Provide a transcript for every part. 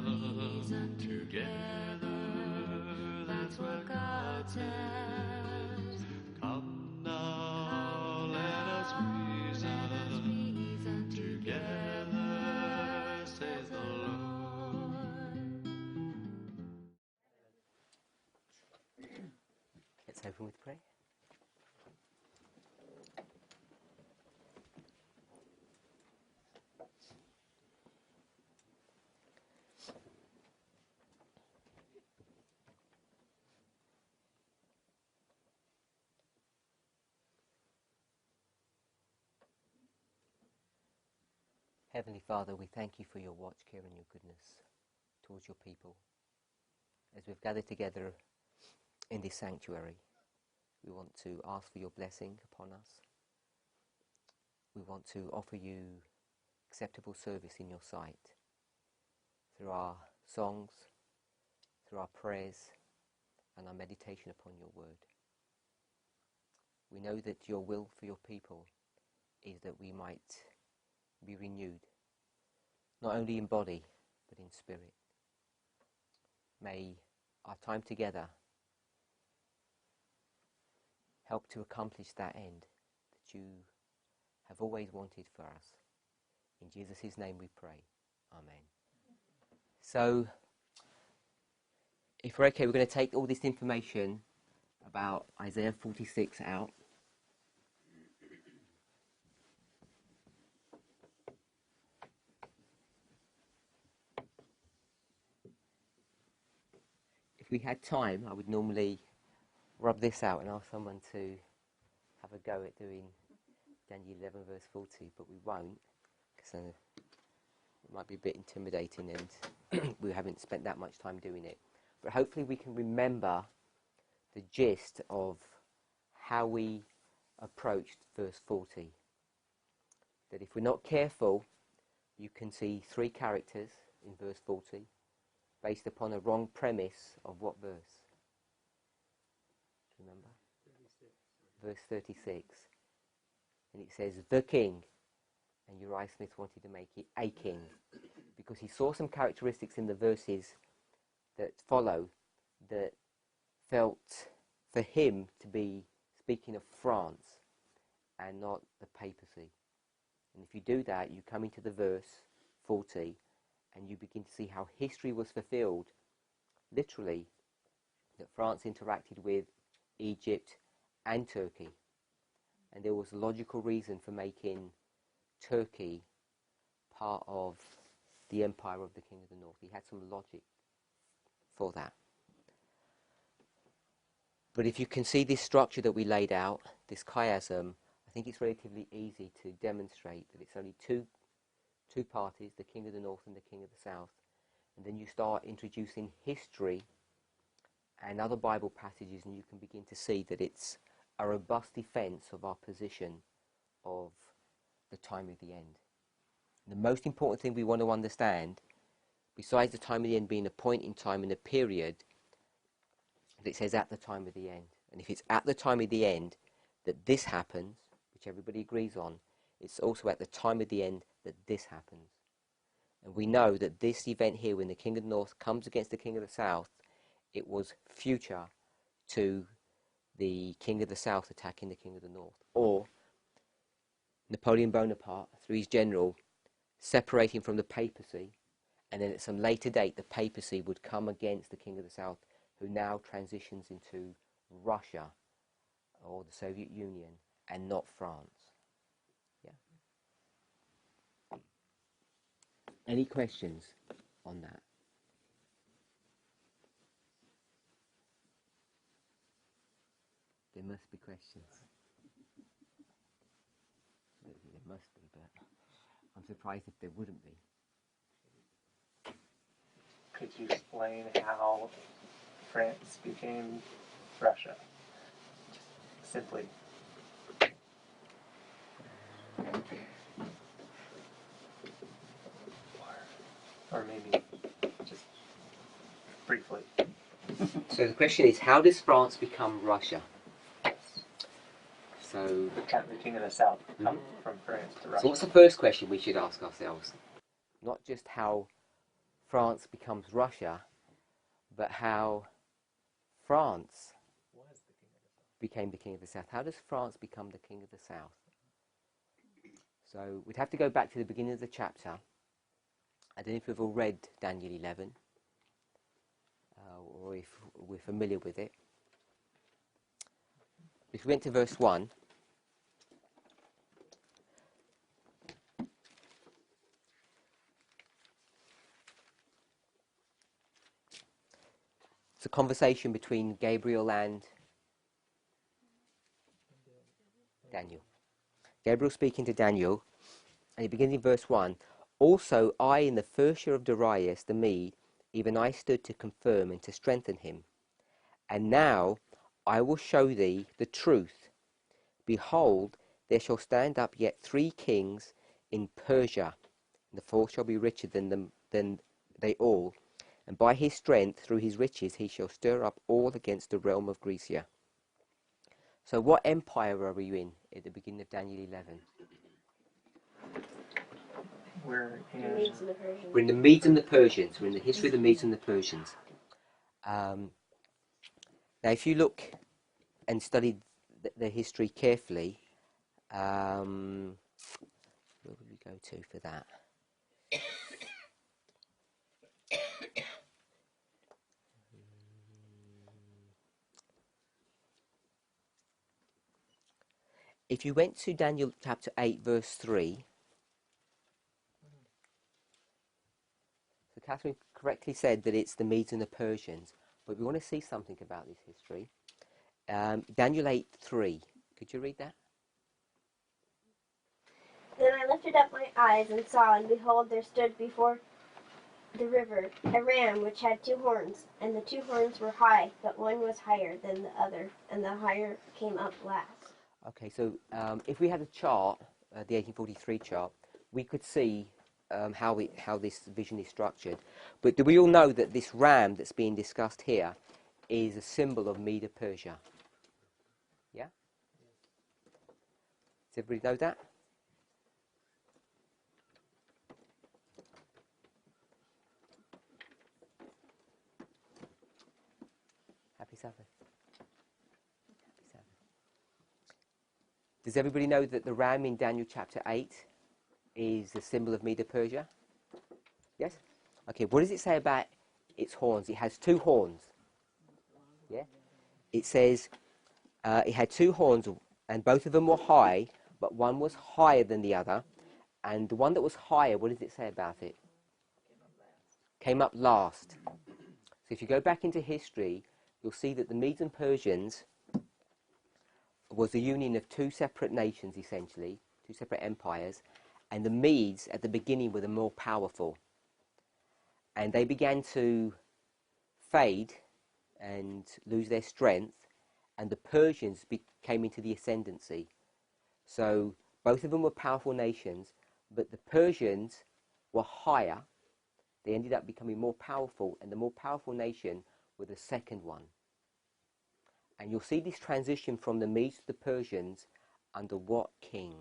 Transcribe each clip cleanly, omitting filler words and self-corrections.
reason together, that's what God says. Come now, let us reason together, says the Lord. Let's open with prayer. Heavenly Father, we thank you for your watch care and your goodness towards your people. As we've gathered together in this sanctuary, we want to ask for your blessing upon us. We want to offer you acceptable service in your sight through our songs, through our prayers, and our meditation upon your word. We know that your will for your people is that we might be renewed, not only in body, but in spirit. May our time together help to accomplish that end that you have always wanted for us. In Jesus' name we pray. Amen. So, if we're okay, we're going to take all this information about Isaiah 46 out. If we had time, I would normally rub this out and ask someone to have a go at doing Daniel 11 verse 40, but we won't, because it might be a bit intimidating and we haven't spent that much time doing it. But hopefully we can remember the gist of how we approached verse 40. That if we're not careful, you can see three characters in verse 40 based upon a wrong premise of what verse? Remember? 36. Verse 36. And it says, the king. And Uriah Smith wanted to make it a king, because he saw some characteristics in the verses that follow that felt for him to be speaking of France and not the papacy. And if you do that, you come into the verse 40 and you begin to see how history was fulfilled, literally, that France interacted with Egypt and Turkey. And there was a logical reason for making Turkey part of the empire of the King of the North. He had some logic for that. But if you can see this structure that we laid out, this chiasm, I think it's relatively easy to demonstrate that it's only two parties, the King of the North and the King of the South. And then you start introducing history and other Bible passages, and you can begin to see that it's a robust defense of our position of the time of the end. And the most important thing we want to understand, besides the time of the end being a point in time and a period, that it says at the time of the end. And if it's at the time of the end that this happens, which everybody agrees on, it's also at the time of the end that this happens. And we know that this event here, when the King of the North comes against the King of the South, it was future to the King of the South attacking the King of the North, or Napoleon Bonaparte, through his general, separating from the papacy, and then at some later date the papacy would come against the King of the South, who now transitions into Russia or the Soviet Union and not France. Yeah. Any questions on that? There must be questions. There must be, but I'm surprised if there wouldn't be. Could you explain how France became Russia? Just simply. Or maybe just briefly. So the question is, how does France become Russia? So, The King of the South come from France to Russia. So what's the first question we should ask ourselves? Not just how France becomes Russia, but how France Was the king of the south. became the king of the south. How does France become the king of the south? So we'd have to go back to the beginning of the chapter. I don't know if we've all read Daniel 11, or if we're familiar with it. If we went to verse 1, it's a conversation between Gabriel and Daniel. Gabriel speaking to Daniel, and it begins in verse 1. Also I, in the first year of Darius the Mede, even I stood to confirm and to strengthen him. And now I will show thee the truth. Behold, there shall stand up yet 3 kings in Persia, and the fourth shall be richer than they all. And by his strength, through his riches, he shall stir up all against the realm of Grecia. So what empire are we in at the beginning of Daniel 11? We're The in Medes and the Persians. We're in the Medes and the Persians. We're in the history of the Medes and the Persians. Now, if you look and study the history carefully, where would we go to for that? If you went to Daniel chapter 8, verse 3, so Catherine correctly said that it's the Medes and the Persians, but we want to see something about this history. Daniel 8, 3. Could you read that? Then I lifted up my eyes and saw, and behold, there stood before the river a ram which had 2 horns, and the 2 horns were high, but one was higher than the other, and the higher came up last. Okay, so if we had a chart, the 1843 chart, we could see how this vision is structured. But do we all know that this ram that's being discussed here is a symbol of Medo-Persia? Yeah? Does everybody know that? Happy Sabbath. Happy Sabbath. Does everybody know that the ram in Daniel chapter 8 is a symbol of Medo-Persia? Yes? Okay, what does it say about its horns? It has 2 horns. Yeah? It says it had 2 horns, and both of them were high, but one was higher than the other. And the one that was higher, what does it say about it? Came up last. So if you go back into history, you'll see that the Medes and Persians was a union of 2 separate nations, essentially, 2 separate empires, and the Medes at the beginning were the more powerful. And they began to fade and lose their strength, and the Persians came into the ascendancy. So both of them were powerful nations, but the Persians were higher. They ended up becoming more powerful, and the more powerful nation were the second one. And you'll see this transition from the Medes to the Persians under what king?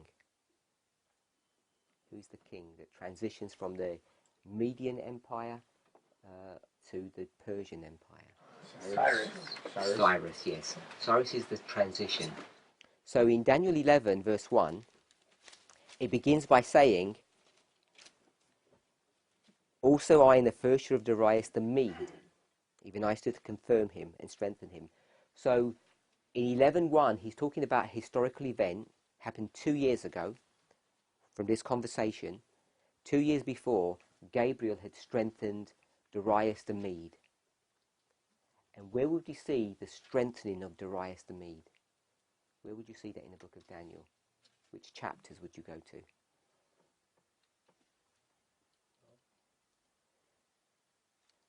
Who's the king that transitions from the Median Empire to the Persian Empire? Cyrus, yes. Cyrus is the transition. So in Daniel 11, verse 1, it begins by saying, also I in the first year of Darius the Mede, even I stood to confirm him and strengthen him. So in 11:1, he's talking about a historical event happened 2 years ago from this conversation. 2 years before, Gabriel had strengthened Darius the Mede. And where would you see the strengthening of Darius the Mede? Where would you see that in the book of Daniel? Which chapters would you go to?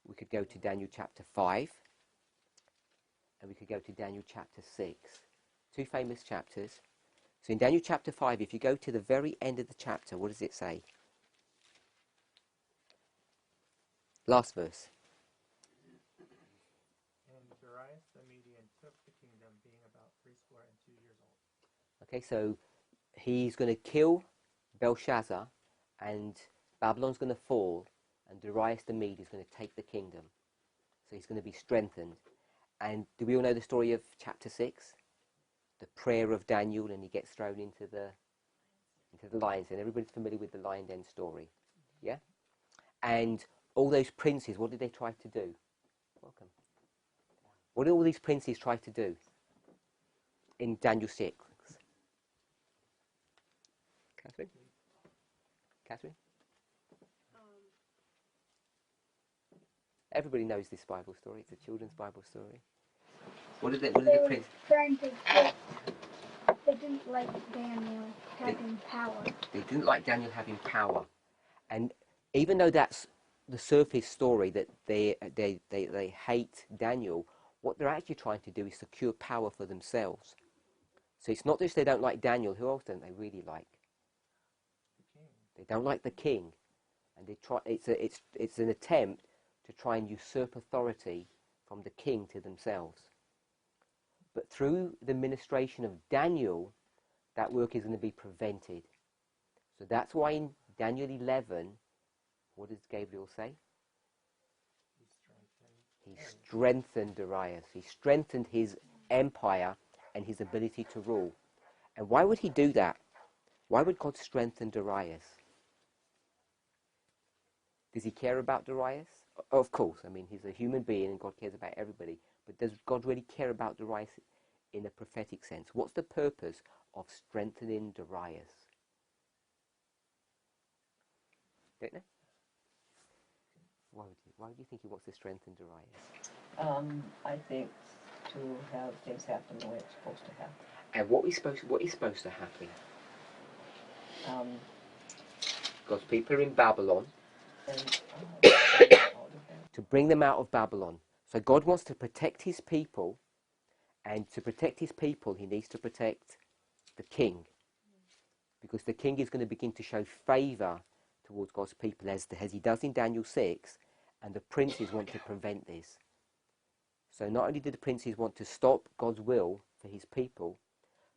We could go to Daniel chapter 5, and we could go to Daniel chapter 6. 2 famous chapters. So in Daniel chapter 5, if you go to the very end of the chapter, what does it say? Last verse. And Darius the Median took the kingdom, being about 62 years old. Okay, so he's going to kill Belshazzar, and Babylon's going to fall, and Darius the Mede is going to take the kingdom. So he's going to be strengthened. And do we all know the story of chapter 6? The prayer of Daniel, and he gets thrown into the lion's den. Everybody's familiar with the lion den story. Yeah? And all those princes, what did they try to do? Welcome. What did all these princes try to do in Daniel 6? Catherine? Catherine? Everybody knows this Bible story. It's a children's Bible story. What did the princes... Trying to get, they didn't like Daniel having power. They didn't like Daniel having power. And even though that's the surface story, that they hate Daniel, what they're actually trying to do is secure power for themselves. So it's not just they don't like Daniel. Who else don't they really like? The king. They don't like the king, and they try. It's an attempt to try and usurp authority from the king to themselves. But through the ministration of Daniel, that work is going to be prevented. So that's why in Daniel 11, what does Gabriel say? He strengthened Darius. He strengthened his empire and his ability to rule. And why would he do that? Why would God strengthen Darius? Does he care about Darius? Of course. I mean, he's a human being and God cares about everybody. But does God really care about Darius in a prophetic sense? What's the purpose of strengthening Darius? Don't know? Why would you think he wants to strengthen Darius? I think to have things happen the way it's supposed to happen. And what is supposed to happen? God's people are in Babylon. And To bring them out of Babylon. So God wants to protect his people, and to protect his people he needs to protect the king, because the king is going to begin to show favour towards God's people as he does in Daniel 6, and the princes want to prevent this. So not only do the princes want to stop God's will for his people,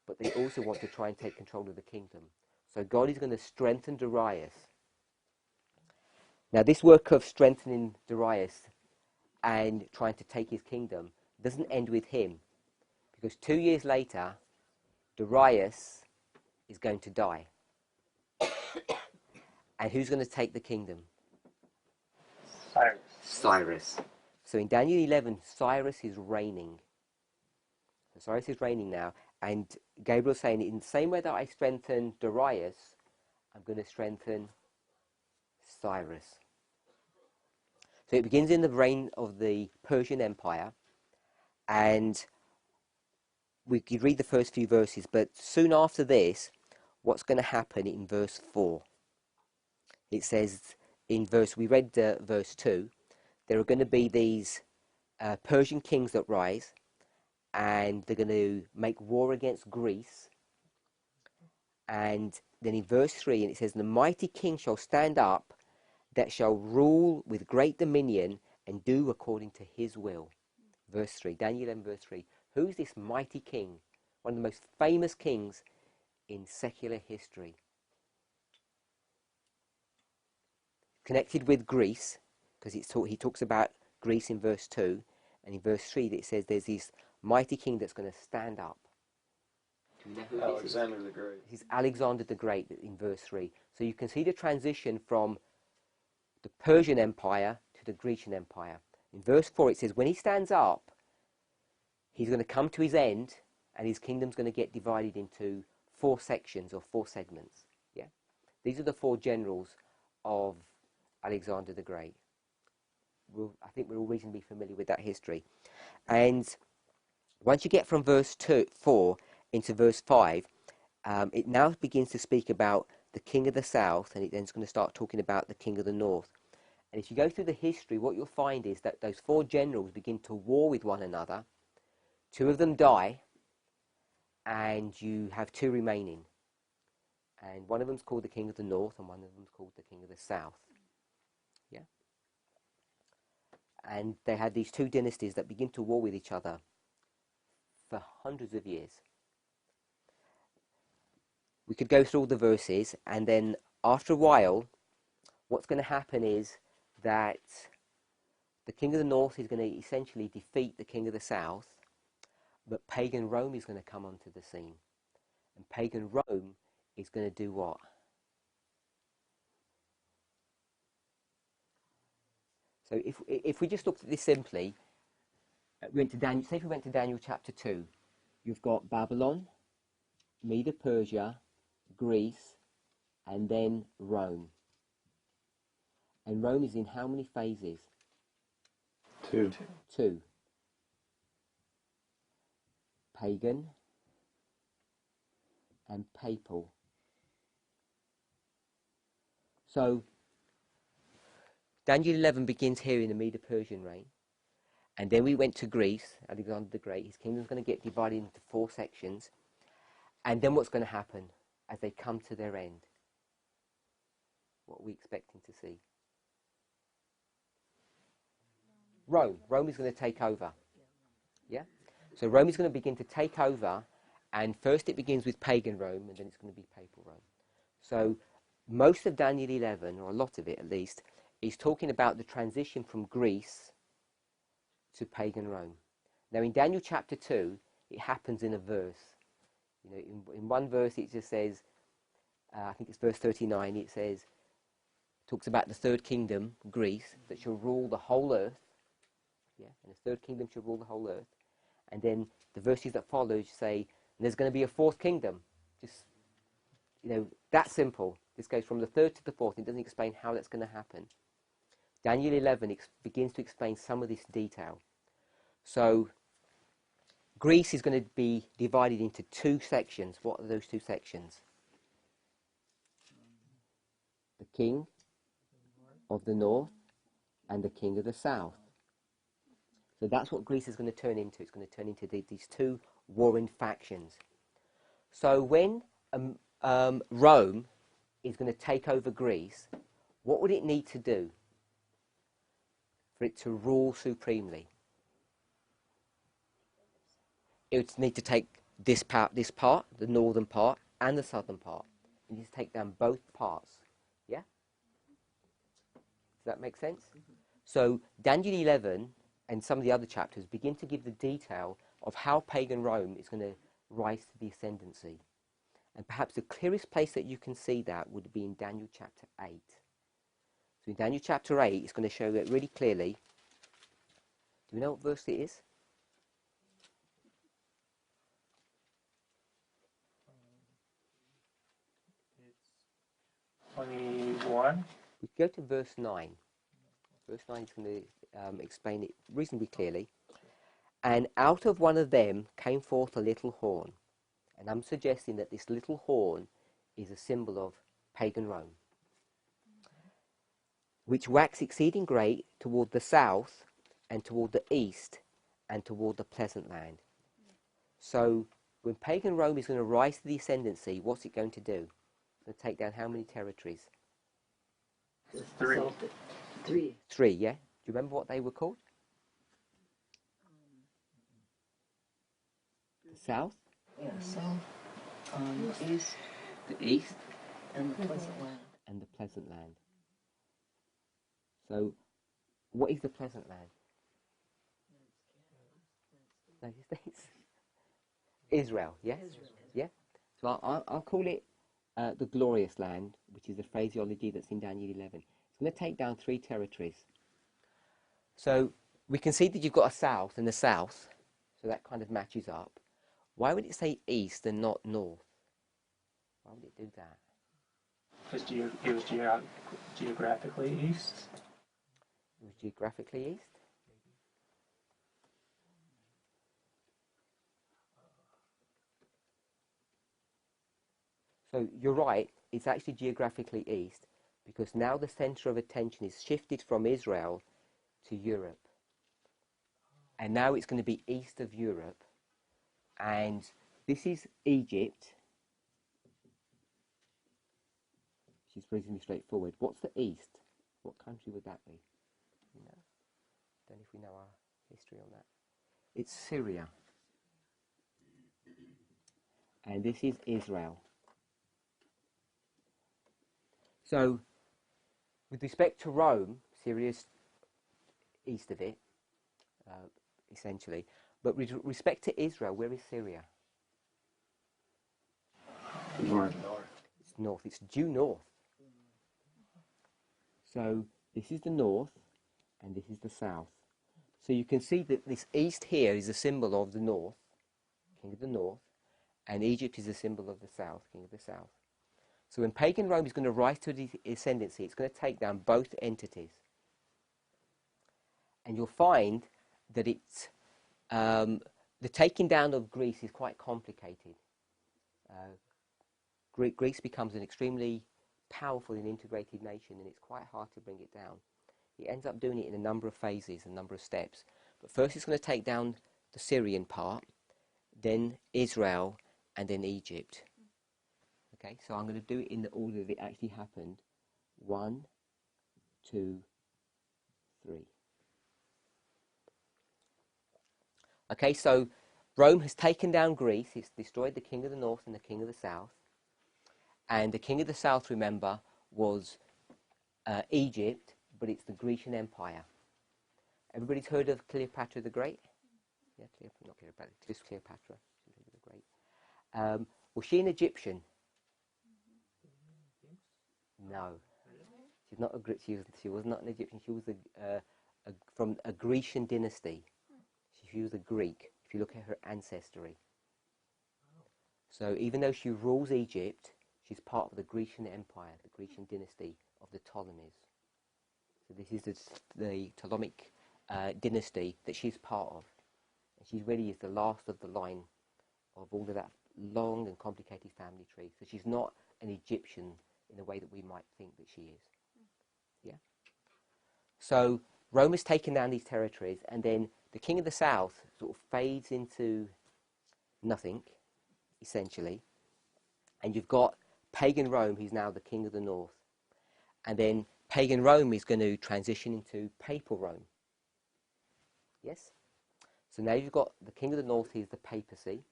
but they also want to try and take control of the kingdom. So God is going to strengthen Darius. Now this work of strengthening Darius and trying to take his kingdom doesn't end with him, because 2 years later Darius is going to die. And who's going to take the kingdom? Cyrus. So in Daniel 11, Cyrus is reigning. So Cyrus is reigning now, and Gabriel's saying, in the same way that I strengthened Darius, I'm going to strengthen Cyrus. So it begins in the reign of the Persian Empire, and we could read the first few verses, but soon after this, what's going to happen in verse 4? It says we read verse 2, there are going to be these Persian kings that rise, and they're going to make war against Greece. And then in verse 3, and it says, the mighty king shall stand up, that shall rule with great dominion, and do according to his will. Verse 3, Daniel 11 verse 3. Who's this mighty king? One of the most famous kings in secular history. Connected with Greece, because he talks about Greece in verse 2, and in verse 3 it says there's this mighty king that's going to stand up. Do you know who Alexander the Great. This is Alexander the Great in verse 3. So you can see the transition from the Persian Empire to the Grecian Empire. In verse 4 it says when he stands up, he's going to come to his end, and his kingdom's going to get divided into 4 sections or 4 segments. Yeah, these are the 4 generals of Alexander the Great. I think we're all reasonably familiar with that history. And once you get from verse 4 into verse 5, it now begins to speak about the king of the south, and it then's going to start talking about the king of the north. And if you go through the history, what you'll find is that those 4 generals begin to war with one another. 2 of them die, and you have 2 remaining. And one of them's called the king of the north, and one of them's called the king of the south. Yeah? And they had these 2 dynasties that begin to war with each other for hundreds of years. We could go through all the verses, and then after a while, what's going to happen is that the king of the north is going to essentially defeat the king of the south, but pagan Rome is going to come onto the scene. And pagan Rome is going to do what? So if we just looked at this simply, we went to Daniel, say if we went to Daniel chapter 2, you've got Babylon, Medo-Persia, Greece, and then Rome. And Rome is in how many phases? Two. Two. Pagan and papal. So Daniel 11 begins here in the Medo-Persian reign, and then we went to Greece, Alexander the Great. His kingdom's going to get divided into 4 sections, and then what's going to happen as they come to their end? What are we expecting to see? Rome. Rome is going to take over. Yeah? So Rome is going to begin to take over, and first it begins with pagan Rome, and then it's going to be papal Rome. So most of Daniel 11, or a lot of it at least, is talking about the transition from Greece to pagan Rome. Now in Daniel chapter 2, it happens in a verse. You know, in one verse it just says, I think it's verse 39, it says, talks about the third kingdom, Greece, that shall rule the whole earth. Yeah, and the third kingdom shall rule the whole earth. And then the verses that follow say, and there's going to be a fourth kingdom. Just, you know, that simple. This goes from the third to the fourth. It doesn't explain how that's going to happen. Daniel 11 begins to explain some of this detail. So Greece is going to be divided into 2 sections. What are those 2 sections? The king of the north and the king of the south. So that's what Greece is going to turn into. It's going to turn into these 2 warring factions. So when Rome is going to take over Greece, what would it need to do for it to rule supremely? It would need to take this part, the northern part, and the southern part. It needs to take down both parts. Yeah? Does that make sense? So Daniel 11 and some of the other chapters begin to give the detail of how pagan Rome is going to rise to the ascendancy. And perhaps the clearest place that you can see that would be in Daniel chapter 8. So in Daniel chapter 8, it's going to show it really clearly. Do we know what verse it is? It's 21. We go to verse 9. Verse 9 is going to explain it reasonably clearly. And out of one of them came forth a little horn. And I'm suggesting that this little horn is a symbol of pagan Rome, which waxed exceeding great toward the south and toward the east and toward the pleasant land. So when pagan Rome is going to rise to the ascendancy, what's it going to do? It's going to take down how many territories? 3. 3, yeah? Do you remember what they were called? The south? Yeah, south, east, The east and the pleasant land. and the pleasant land. So what is the pleasant land? United States. Israel, yes? Yeah? So I'll call it the glorious land, which is the phraseology that's in Daniel 11. It's going to take down 3 territories. So we can see that you've got a south and a south, so that kind of matches up. Why would it say east and not north? Why would it do that? Because it was geographically east. It was geographically east. So you're right, it's actually geographically east, because now the centre of attention is shifted from Israel to Europe. And now it's going to be east of Europe. And this is Egypt, which is reasonably straightforward. What's the east? What country would that be? You know? Don't know if we know our history on that. It's Syria. And this is Israel. So, with respect to Rome, Syria's east of it, essentially. But with respect to Israel, where is Syria? North. It's north. It's due north. So this is the north, and this is the south. So you can see that this east here is a symbol of the north, king of the north, and Egypt is a symbol of the south, king of the south. So when pagan Rome is going to rise to the ascendancy, it's going to take down both entities. And you'll find that it's the taking down of Greece is quite complicated. Greece becomes an extremely powerful and integrated nation, and it's quite hard to bring it down. It ends up doing it in a number of phases, a number of steps. But first it's going to take down the Syrian part, then Israel, and then Egypt. Okay, so I'm going to do it in the order that it actually happened. 1, 2, 3. Okay, so Rome has taken down Greece. It's destroyed the king of the north and the king of the south. And the king of the south, remember, was Egypt, but it's the Grecian Empire. Everybody's heard of Cleopatra the Great? Yeah, not Cleopatra, just Cleopatra. The Great. Was she an Egyptian? No, she's not a. She was not an Egyptian. She was from a Grecian dynasty. She was a Greek. If you look at her ancestry. So even though she rules Egypt, she's part of the Grecian Empire, the Grecian dynasty of the Ptolemies. So this is the Ptolemaic dynasty that she's part of. And she really is the last of the line of all of that long and complicated family tree. So she's not an Egyptian in the way that we might think that she is. Yeah. So Rome has taken down these territories, and then the king of the south sort of fades into nothing, essentially. And you've got pagan Rome, who's now the king of the north. And then pagan Rome is going to transition into papal Rome. Yes? So now you've got the king of the north is the papacy.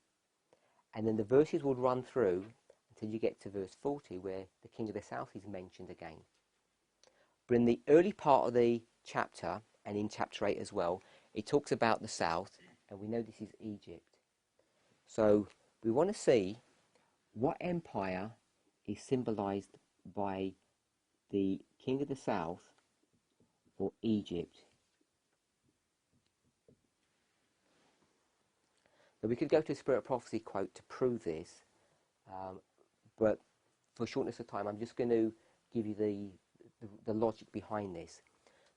And then the verses will run through until you get to verse 40, where the king of the south is mentioned again. But in the early part of the chapter, and in chapter 8 as well, it talks about the south, and we know this is Egypt. So we want to see what empire is symbolized by the king of the south or Egypt. So we could go to a Spirit of Prophecy quote to prove this, but for shortness of time, I'm just going to give you the logic behind this.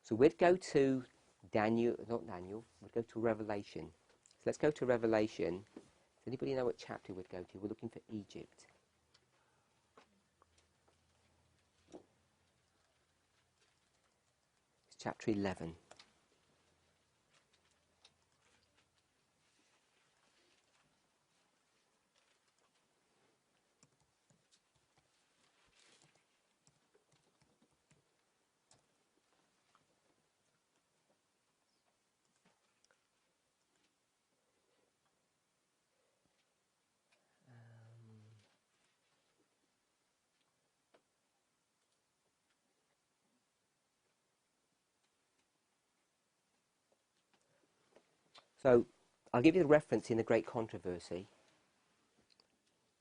So we'd go to we'd go to Revelation. So let's go to Revelation. Does anybody know what chapter we'd go to? We're looking for Egypt. It's chapter 11. So I'll give you the reference in the Great Controversy.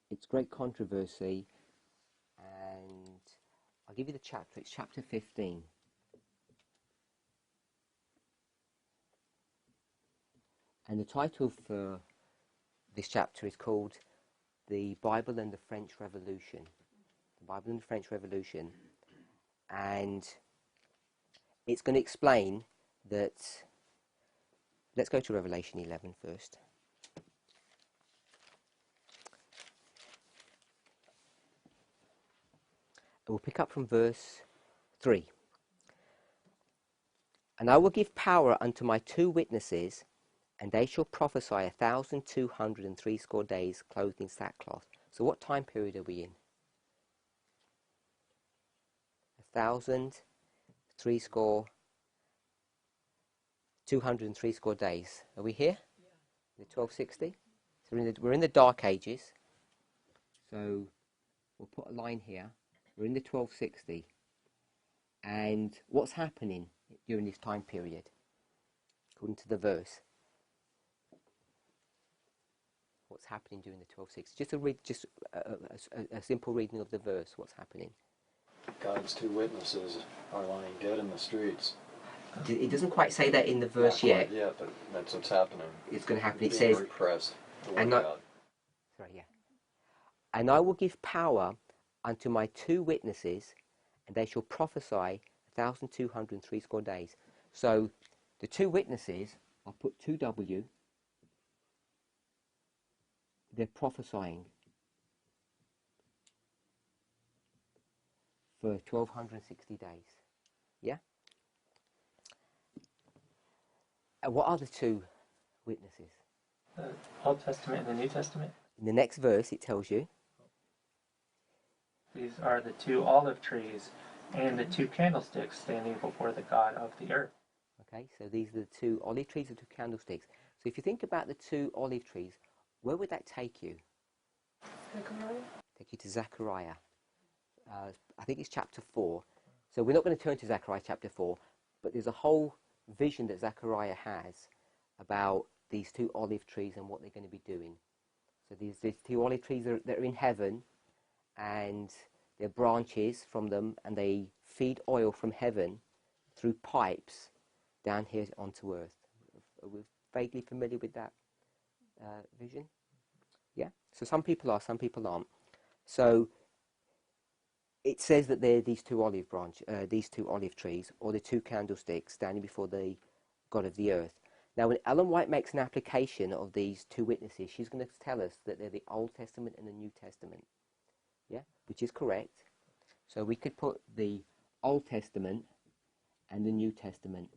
It's Great Controversy, and I'll give you the chapter. It's chapter 15. And the title for this chapter is called The Bible and the French Revolution. The Bible and the French Revolution. And it's going to explain that. Let's go to Revelation 11 first. And we'll pick up from verse 3. And I will give power unto my 2 witnesses, and they shall prophesy 1,260 days, clothed in sackcloth. So what time period are we in? 260 days. Are we here? Yeah. The 1260? So we're in the Dark Ages. So we'll put a line here. We're in the 1260. And what's happening during this time period, according to the verse. What's happening during the 1260? Just a simple reading of the verse. What's happening? God's two witnesses are lying dead in the streets. It doesn't quite say that in the verse Not yet. quite yet, but that's what's happening. It's going to happen. It Being says, repressed. The word and of not, God. sorry, yeah. And I will give power unto my two witnesses, and they shall prophesy 1,260 days. So the two witnesses, I'll put 2W, they're prophesying for 1,260 days. Yeah? And what are the two witnesses? The Old Testament and the New Testament. In the next verse, it tells you. These are the two olive trees and the two candlesticks standing before the God of the earth. Okay, so these are the two olive trees and two candlesticks. So if you think about the two olive trees, where would that take you? Zechariah? Take you to Zechariah. I think it's chapter 4. So we're not going to turn to Zechariah chapter 4, but there's a whole vision that Zechariah has about these two olive trees and what they're going to be doing. So these two olive trees that are in heaven, and there are branches from them, and they feed oil from heaven through pipes down here onto earth. Are we vaguely familiar with that vision? Yeah? So some people are, some people aren't. So it says that they're these two olive trees, or the two candlesticks standing before the God of the earth. Now, when Ellen White makes an application of these two witnesses, she's going to tell us that they're the Old Testament and the New Testament. Yeah, which is correct. So we could put the Old Testament and the New Testament,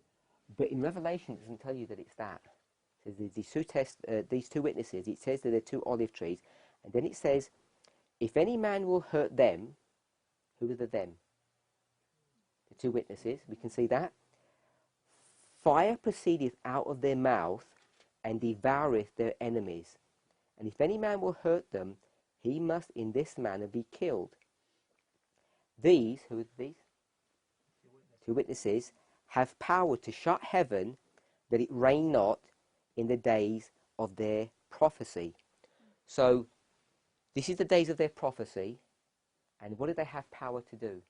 but in Revelation it doesn't tell you that it's that. It says these two witnesses. It says that they're two olive trees, and then it says, "If any man will hurt them," who are the them? The two witnesses. We can see that. "Fire proceedeth out of their mouth, and devoureth their enemies. And if any man will hurt them, he must in this manner be killed." These, who are these? Two witnesses, have power to shut heaven, that it rain not in the days of their prophecy. So, this is the days of their prophecy, and what do they have power to do?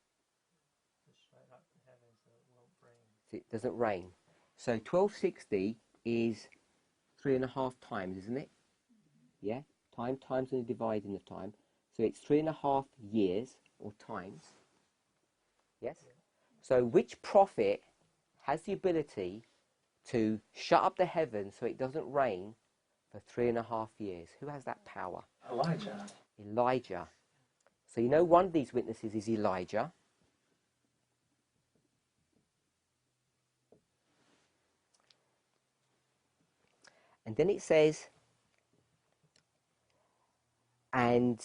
So it doesn't rain. So 1260 is 3.5 times, isn't it? Yeah? Time times and the dividing of time. So it's 3.5 years, or times. Yes? So which prophet has the ability to shut up the heavens so it doesn't rain for 3.5 years? Who has that power? Elijah. Elijah. So you know one of these witnesses is Elijah. And then it says, "And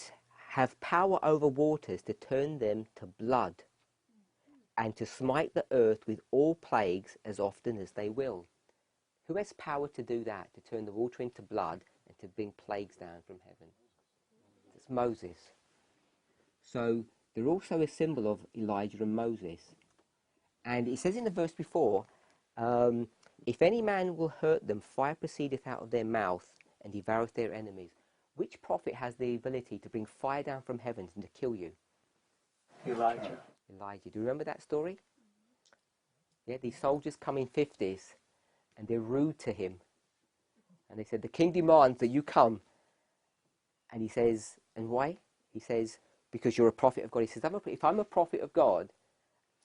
have power over waters to turn them to blood, and to smite the earth with all plagues as often as they will." Who has power to do that, to turn the water into blood and to bring plagues down from heaven? It's Moses. So they're also a symbol of Elijah and Moses. And it says in the verse before, "If any man will hurt them, fire proceedeth out of their mouth and devoureth their enemies." Which prophet has the ability to bring fire down from heaven and to kill you? Elijah. Elijah. Do you remember that story? Yeah, these soldiers come in 50s and they're rude to him. And they said, "The king demands that you come." And he says, "And why?" He says, "Because you're a prophet of God." He says, "If I'm a prophet of God,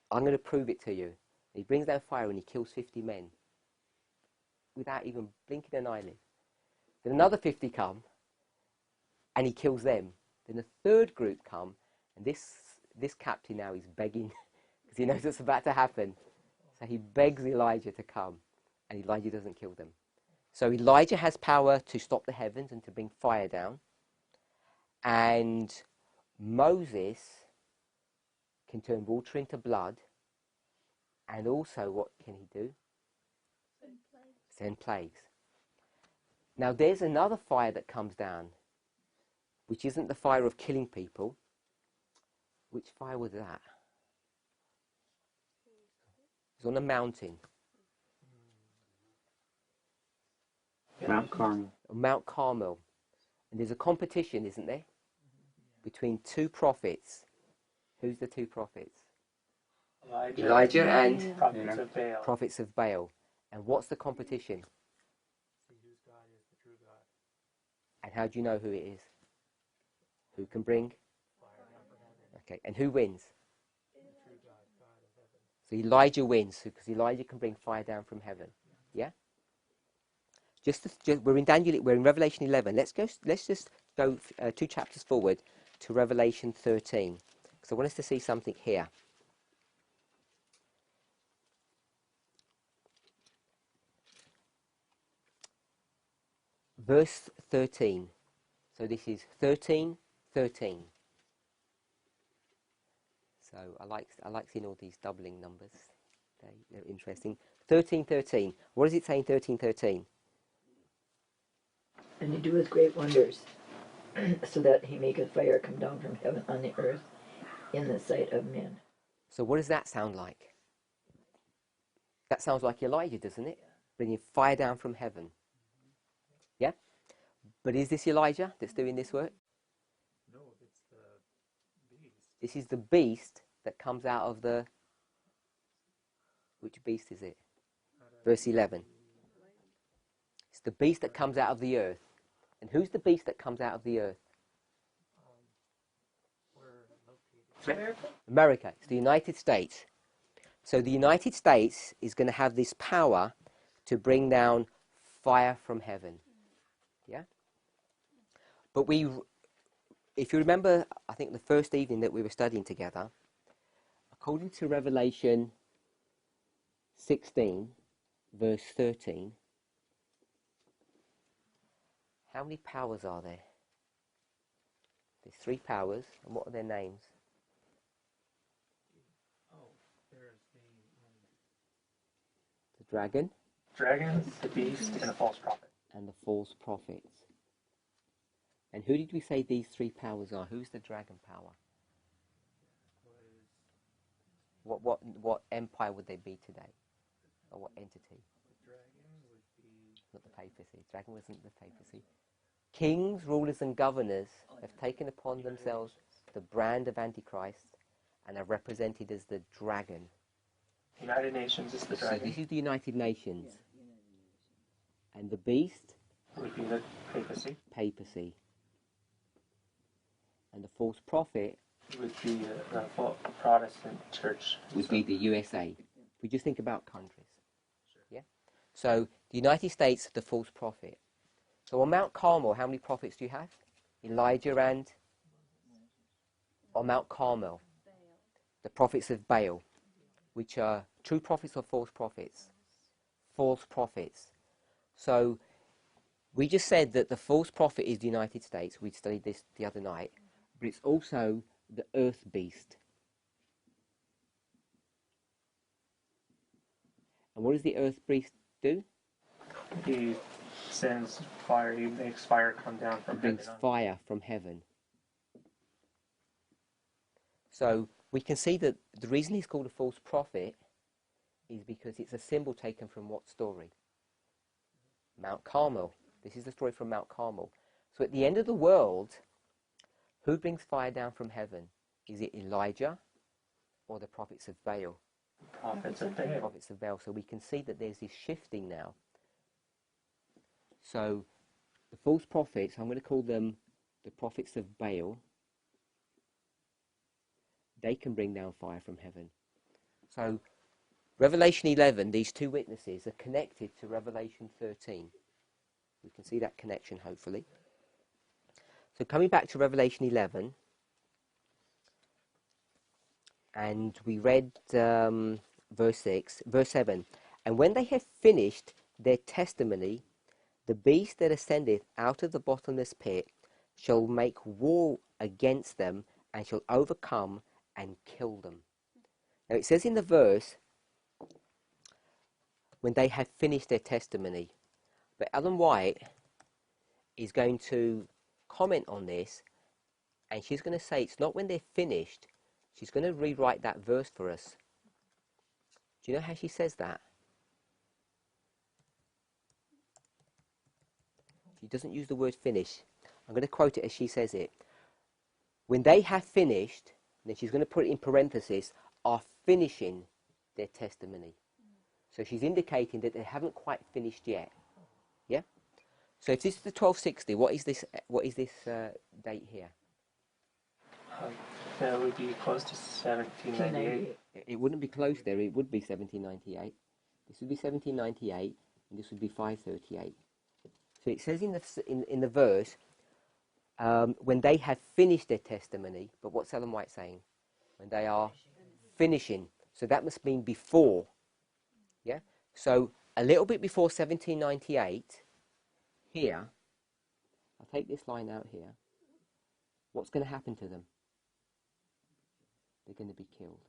I'm going to prove it to you." And he brings down fire and he kills 50 men without even blinking an eyelid. Then another 50 come and he kills them. Then a third group come, and this captain now is begging because he knows what's about to happen. So he begs Elijah to come, and Elijah doesn't kill them. So Elijah has power to stop the heavens and to bring fire down. And Moses can turn water into blood. And also, what can he do? Send plagues. Now there's another fire that comes down, which isn't the fire of killing people. Which fire was that? It's on a mountain. Mount Carmel. Mount Carmel. And there's a competition, isn't there? Between two prophets. Who's the two prophets? Elijah and prophets of Baal. prophets of Baal. And what's the competition? See whose God is the true God. And how do you know who it is? Who can bring? Fire down from heaven. Okay, and who wins? The true God, God of heaven. So Elijah wins because Elijah can bring fire down from heaven. Yeah. We're in Daniel. We're in Revelation 11. Let's just go 2 chapters forward to Revelation 13 because I want us to see something here. Verse 13. So this is 13:13. So I like seeing all these doubling numbers. They're interesting. 13:13. What does it say in 13:13? And he doeth great wonders, so that he maketh fire come down from heaven on the earth in the sight of men. So what does that sound like? That sounds like Elijah, doesn't it? Bringing fire down from heaven. Yeah? But is this Elijah that's doing this work? No, it's the beast. This is the beast that comes out of the... Which beast is it? Verse 11. It's the beast that comes out of the earth. And who's the beast that comes out of the earth? We're located. America. It's the United States. So the United States is going to have this power to bring down fire from heaven. Yeah? But if you remember, I think the first evening that we were studying together, according to Revelation 16, verse 13, how many powers are there? There's 3 powers, and what are their names? Oh, there's The dragon dragons, the beast, and a false prophet. and the false prophets. And who did we say these 3 powers are? Who's the dragon power? What empire would they be today? Or what entity? The dragon would be Not the papacy. Dragon wasn't the papacy. Kings, rulers and governors have taken upon themselves the brand of Antichrist and are represented as the dragon. United Nations is the So dragon. this is the United Nations. And the beast, Would be the papacy. papacy. And the false prophet Would be the Protestant church. would be the USA. We just think about countries. Yeah? So the United States, the false prophet. So on Mount Carmel, how many prophets do you have? Elijah and on Mount Carmel, the prophets of Baal, which are true prophets or false prophets? False prophets. So we just said that the false prophet is the United States. We studied this the other night. But it's also the earth beast. And what does the earth beast do? He sends fire. He makes fire come down from It brings heaven. fire from heaven. So we can see that the reason he's called a false prophet is because it's a symbol taken from what story? Mount Carmel. This is the story from Mount Carmel. So at the end of the world, who brings fire down from heaven? Is it Elijah or the prophets of Baal? Prophets of Baal. Prophets of Baal. So we can see that there's this shifting now. So the false prophets, I'm going to call them the prophets of Baal. They can bring down fire from heaven. So Revelation 11, these 2 witnesses are connected to Revelation 13. We can see that connection, hopefully. So coming back to Revelation 11, and we read verse 7. And when they have finished their testimony, the beast that ascendeth out of the bottomless pit shall make war against them and shall overcome and kill them. Now it says in the verse, when they have finished their testimony. But Ellen White is going to comment on this, and she's going to say it's not when they're finished. She's going to rewrite that verse for us. Do you know how she says that? She doesn't use the word finish. I'm going to quote it as she says it. When they have finished, and then she's going to put it in parenthesis, are finishing their testimony. So she's indicating that they haven't quite finished yet. Yeah? So if this is the 1260, what is this date here? That would be close to 1798. It wouldn't be close there, it would be 1798. This would be 1798, and this would be 538. So it says in the verse, when they have finished their testimony, but what's Ellen White saying? When they are finishing. So that must mean before. Yeah? So a little bit before 1798, here, I'll take this line out here, what's going to happen to them? They're going to be killed.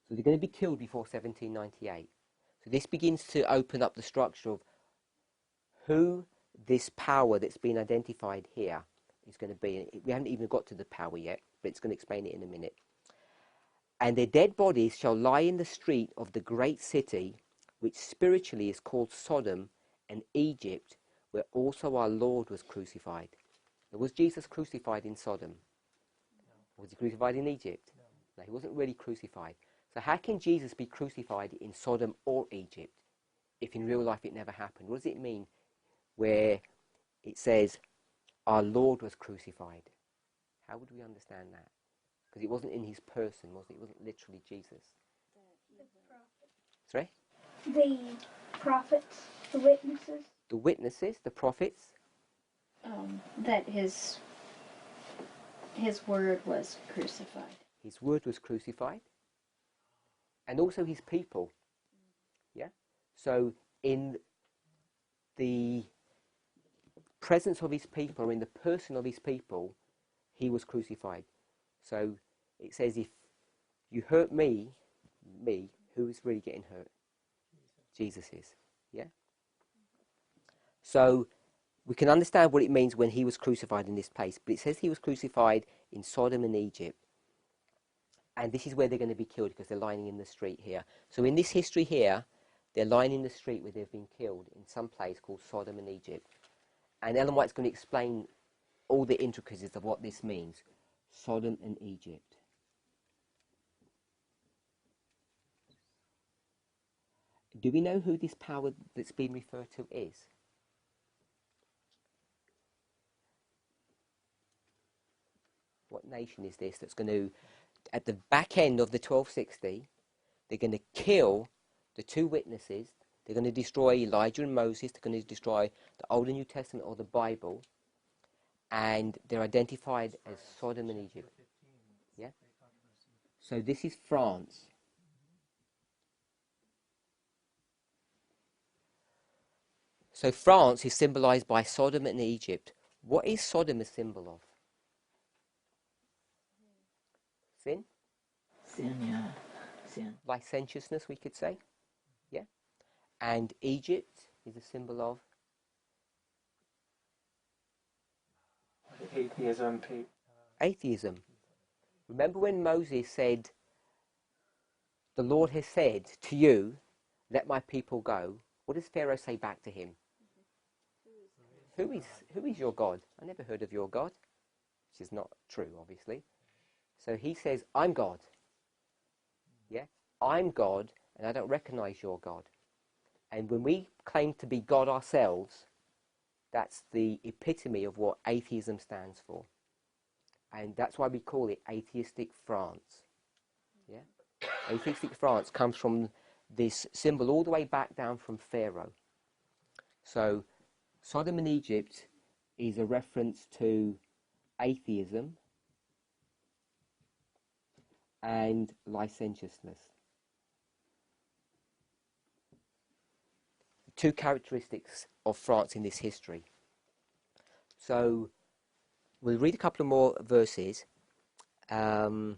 So they're going to be killed before 1798. So this begins to open up the structure of who this power that's been identified here is going to be. We haven't even got to the power yet, but it's going to explain it in a minute. And their dead bodies shall lie in the street of the great city, which spiritually is called Sodom and Egypt, where also our Lord was crucified. Now, was Jesus crucified in Sodom? No. Was he crucified in Egypt? No, he wasn't really crucified. So how can Jesus be crucified in Sodom or Egypt if in real life it never happened? What does it mean where it says our Lord was crucified? How would we understand that? Because it wasn't in his person, was it? It wasn't literally Jesus. Sorry? The prophets, the witnesses. The witnesses, the prophets. That his word was crucified. His word was crucified. And also his people. Yeah? So in the presence of his people, or in the person of his people, he was crucified. So it says, if you hurt me, who is really getting hurt? Jesus is. Yeah? So we can understand what it means when he was crucified in this place. But it says he was crucified in Sodom and Egypt. And this is where they're going to be killed, because they're lying in the street here. So in this history here, they're lying in the street where they've been killed in some place called Sodom and Egypt. And Ellen White's going to explain all the intricacies of what this means. Sodom and Egypt. Do we know who this power that's been referred to is? What nation is this that's going to, at the back end of the 1260, they're going to kill the two witnesses. They're going to destroy Elijah and Moses. They're going to destroy the Old and New Testament or the Bible. And they're identified as Sodom and Egypt. Yeah? So this is France. So France is symbolized by Sodom and Egypt. What is Sodom a symbol of? Sin? Sin, yeah. Sin. Licentiousness, we could say. Yeah? And Egypt is a symbol of? Atheism. Atheism. Remember when Moses said, the Lord has said to you, let my people go. What does Pharaoh say back to him? Who is your God? I never heard of your God. Which is not true, obviously. So he says, I'm God. Yeah? I'm God, and I don't recognize your God. And when we claim to be God ourselves, that's the epitome of what atheism stands for. And that's why we call it atheistic France. Yeah? Atheistic France comes from this symbol all the way back down from Pharaoh. So Sodom and Egypt is a reference to atheism and licentiousness. Two characteristics of France in this history. So we'll read a couple of more verses. Verse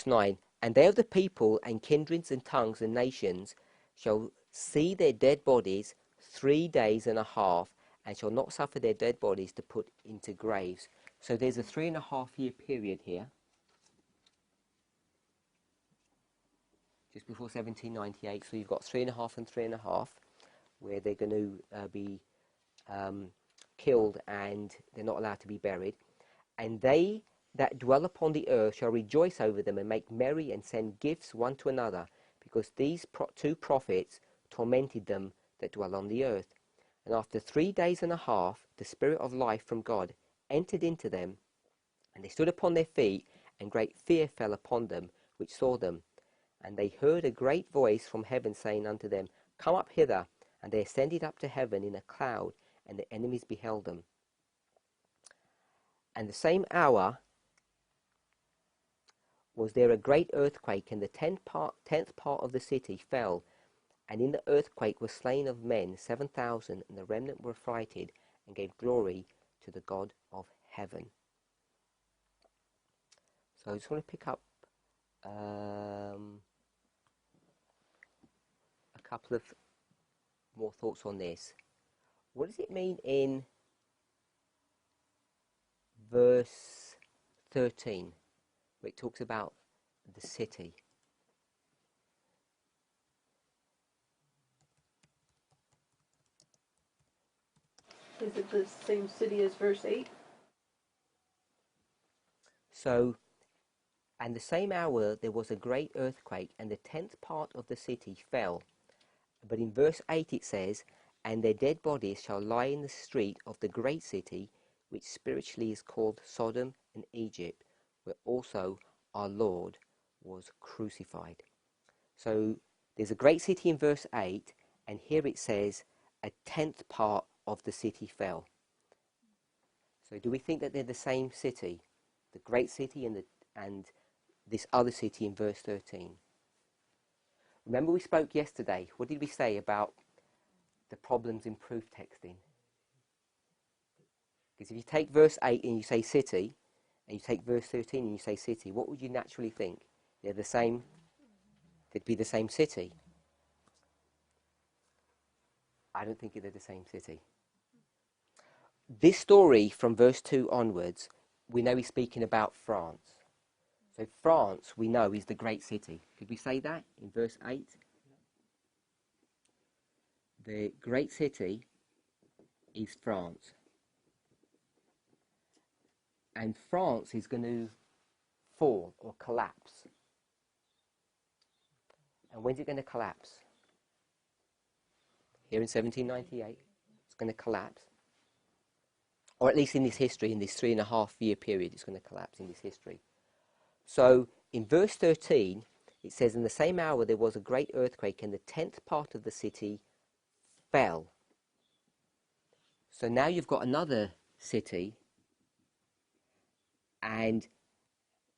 9. And they of the people and kindreds and tongues and nations shall see their dead bodies 3 days and a half, and shall not suffer their dead bodies to put into graves. So there's a 3.5 year period here just before 1798. So you've got 3.5 and 3.5, where they're going to be killed and they're not allowed to be buried. And they that dwell upon the earth shall rejoice over them and make merry and send gifts one to another, because these two prophets tormented them that dwell on the earth. And after 3 days and a half, the Spirit of life from God entered into them, and they stood upon their feet, and great fear fell upon them which saw them. And they heard a great voice from heaven saying unto them, Come up hither. And they ascended up to heaven in a cloud, and the enemies beheld them. And the same hour was there a great earthquake, and the tenth part of the city fell. And in the earthquake were slain of men 7,000, and the remnant were affrighted, and gave glory to the God of heaven. So I just want to pick up a couple of more thoughts on this. What does it mean in verse 13, where it talks about the city? Is it the same city as verse 8? So, and the same hour there was a great earthquake, and the 10th part of the city fell. But in verse 8 it says, And their dead bodies shall lie in the street of the great city, which spiritually is called Sodom and Egypt, where also our Lord was crucified. So there's a great city in verse 8, and here it says a 10th part of the city fell. So do we think that they're the same city, the great city and this other city in verse 13? Remember we spoke yesterday, what did we say about the problems in proof texting? Because if you take verse 8 and you say city, and you take verse 13 and you say city, what would you naturally think? They're the same, they'd be the same city. I don't think they're the same city. This story from verse 2 onwards, we know he's speaking about France. So France, we know, is the great city. Could we say that in verse 8? The great city is France. And France is going to fall or collapse. And when's it going to collapse? Here in 1798, it's going to collapse. Or at least in this history, in this 3.5 year period, it's going to collapse in this history. So in verse 13, it says, In the same hour there was a great earthquake, and the 10th part of the city fell. So now you've got another city, and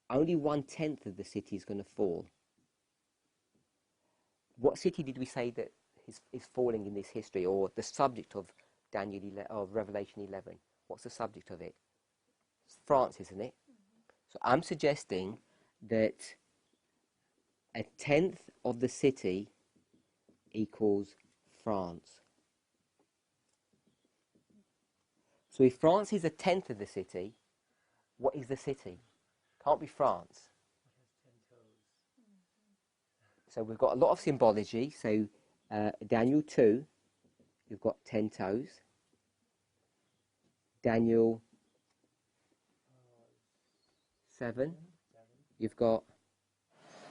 only 1/10 of the city is going to fall. What city did we say that is falling in this history, or the subject of Revelation 11? What's the subject of it? It's France, isn't it? So I'm suggesting that 1/10 of the city equals France. So if France is 1/10 of the city, what is the city? Can't be France. So we've got a lot of symbology. So Daniel 2, you've got 10 toes. Daniel 7, you've got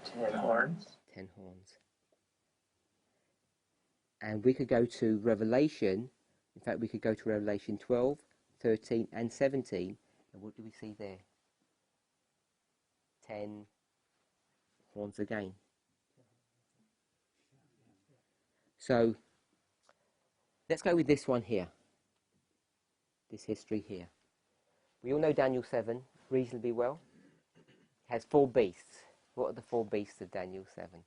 10 horns. 10 horns. And we could go to Revelation. In fact, we could go to Revelation 12, 13 and 17. And what do we see there? 10 horns again. So let's go with this one here. This history here. We all know Daniel 7 reasonably well. It has 4 beasts. What are the 4 beasts of Daniel 7?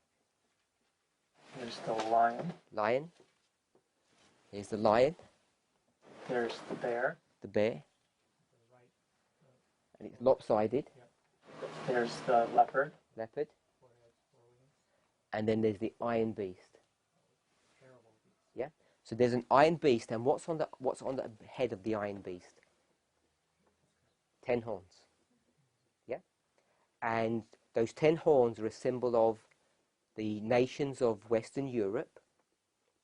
There's the lion. Lion. Here's the lion. There's the bear. The bear. And it's lopsided. There's the leopard. Leopard. And then there's the iron beast. Yeah. So there's an iron beast, and what's on the head of the iron beast? 10 horns. Yeah. And those 10 horns are a symbol of the nations of Western Europe,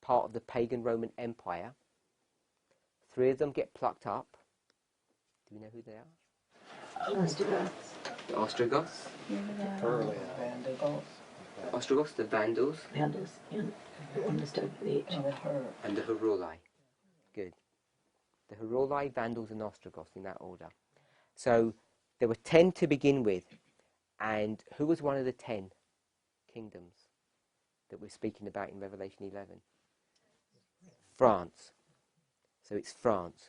part of the pagan Roman Empire. 3 of them get plucked up. Do we know who they are? The Ostrogoths. Early The Ostrogoths, the Vandals, Vandals, and on the start of the H. and the Heruli. Good. The Heruli, Vandals, and Ostrogoths in that order. So there were 10 to begin with. And who was one of the 10 kingdoms that we're speaking about in Revelation 11? France. So it's France.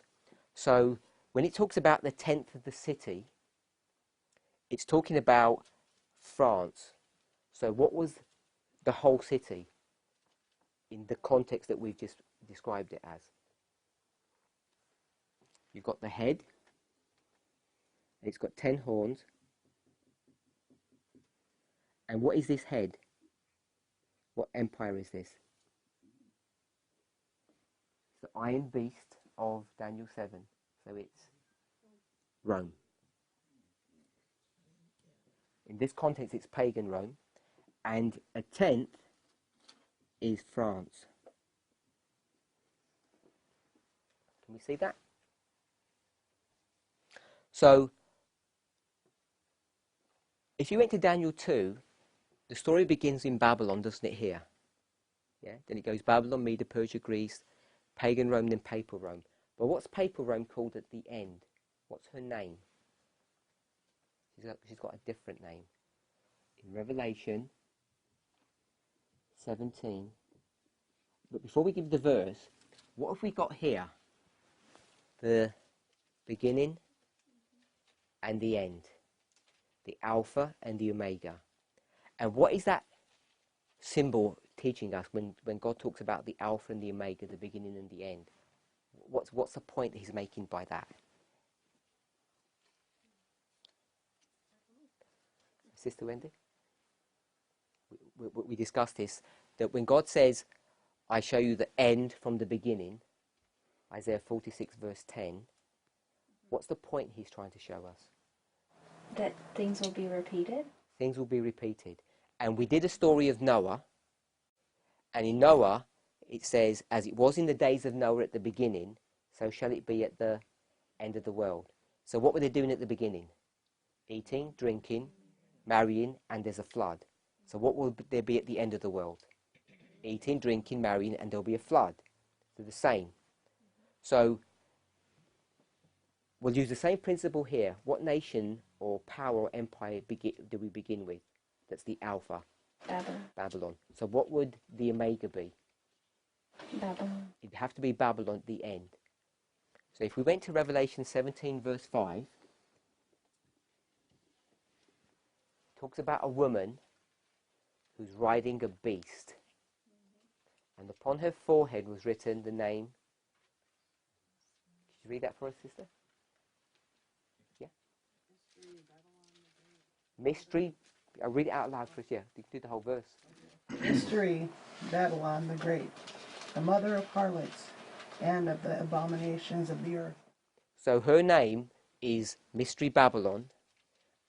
So when it talks about the 10th of the city, it's talking about France. So what was the whole city in the context that we've just described it as? You've got the head. It's got 10 horns. And what is this head? What empire is this? It's the iron beast of Daniel 7. So it's Rome. In this context, it's pagan Rome. And a 10th is France. Can we see that? So, if you went to Daniel 2, the story begins in Babylon, doesn't it, here? Yeah. Then it goes Babylon, Media, Persia, Greece, pagan Rome, then papal Rome. But what's papal Rome called at the end? What's her name? She's got a different name. In Revelation 17. But before we give the verse, what have we got here? The beginning and the end. The Alpha and the Omega. And what is that symbol teaching us when God talks about the Alpha and the Omega, the beginning and the end? What's the point that he's making by that? Sister Wendy? We discussed this, that when God says, I show you the end from the beginning, Isaiah 46 verse 10, what's the point he's trying to show us? That things will be repeated? Things will be repeated. And we did a story of Noah, and in Noah, it says, as it was in the days of Noah at the beginning, so shall it be at the end of the world. So what were they doing at the beginning? Eating, drinking, marrying, and there's a flood. So what will there be at the end of the world? Eating, drinking, marrying, and there'll be a flood. They're the same. So we'll use the same principle here. What nation or power or empire do we begin with? That's the Alpha. Babylon. So what would the Omega be? Babylon. It'd have to be Babylon at the end. So if we went to Revelation 17 verse 5, it talks about a woman who's riding a beast. And upon her forehead was written the name. Could you read that for us, sister? Yeah. Mystery. I'll read it out loud for us, yeah. You can do the whole verse. Mystery, Babylon the Great, the mother of harlots and of the abominations of the earth. So her name is Mystery Babylon,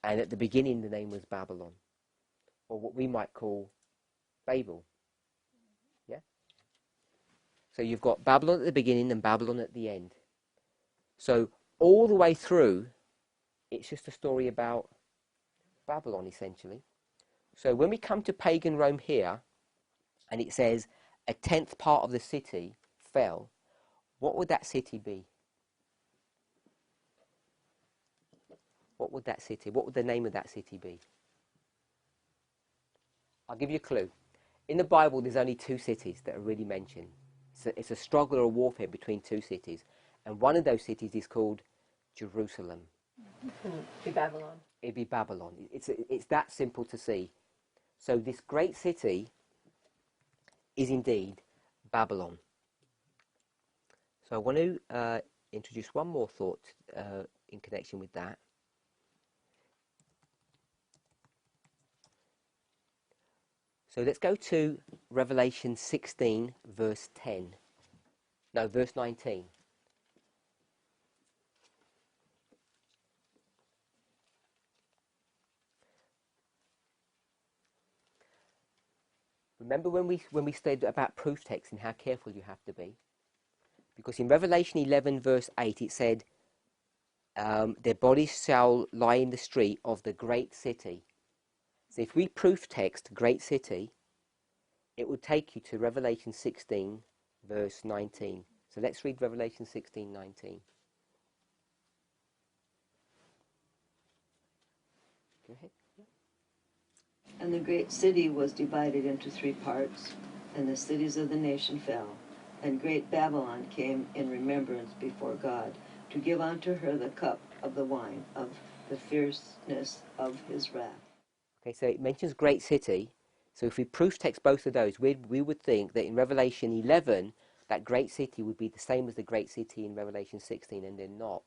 and at the beginning the name was Babylon, or what we might call Babel. Yeah? So you've got Babylon at the beginning and Babylon at the end. So all the way through, it's just a story about Babylon, essentially. So when we come to pagan Rome here, and it says a 10th part of the city fell, what would that city be? What would that city, what would the name of that city be? I'll give you a clue. In the Bible, there's only 2 cities that are really mentioned. It's a struggle or a warfare between 2 cities. And one of those cities is called Jerusalem. Be Babylon. It'd be Babylon. It's that simple to see. So this great city is indeed Babylon. So I want to introduce one more thought in connection with that. So let's go to Revelation 16, verse 10. No, verse 19. Remember when we studied about proof text and how careful you have to be? Because in Revelation 11 verse 8 it said, their bodies shall lie in the street of the great city. So if we proof text great city, it will take you to Revelation 16 verse 19. So let's read Revelation 16:19. Go ahead. And the great city was divided into 3 parts, and the cities of the nation fell. And great Babylon came in remembrance before God, to give unto her the cup of the wine of the fierceness of his wrath. Okay, so it mentions great city. So if we proof text both of those, we would think that in Revelation 11, that great city would be the same as the great city in Revelation 16, and they're not.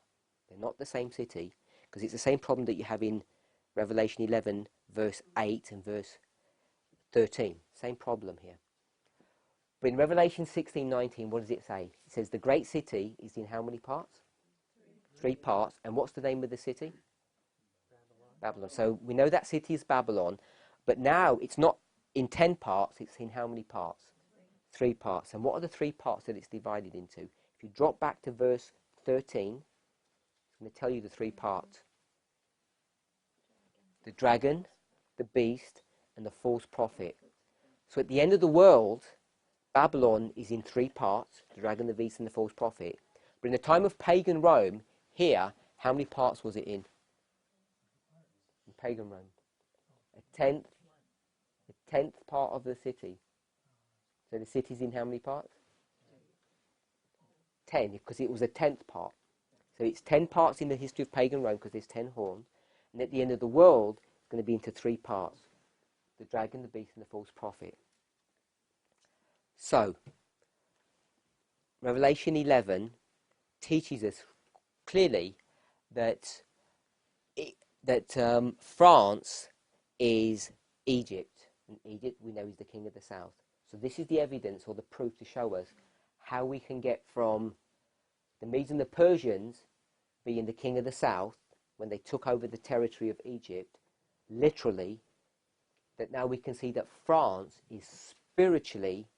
They're not the same city, because it's the same problem that you have in Revelation 11, verse 8 and verse 13. Same problem here. But in Revelation 16:19, what does it say? It says the great city is in how many parts? 3 parts. And what's the name of the city? Babylon. So we know that city is Babylon, but now it's not in 10 parts, it's in how many parts? 3 parts. And what are the 3 parts that it's divided into? If you drop back to verse 13, it's going to tell you the 3 parts. The dragon, the beast, and the false prophet. So at the end of the world, Babylon is in 3 parts, the dragon, the beast, and the false prophet. But in the time of pagan Rome, here, how many parts was it in? In pagan Rome? A tenth part of the city. So the city's in how many parts? 10, because it was a 10th part. So it's 10 parts in the history of pagan Rome, because there's 10 horns. And at the end of the world, it's going to be into 3 parts. The dragon, the beast, and the false prophet. So, Revelation 11 teaches us clearly that France is Egypt. And Egypt, we know, is the king of the south. So this is the evidence or the proof to show us how we can get from the Medes and the Persians being the king of the south when they took over the territory of Egypt, literally, that now we can see that France is spiritually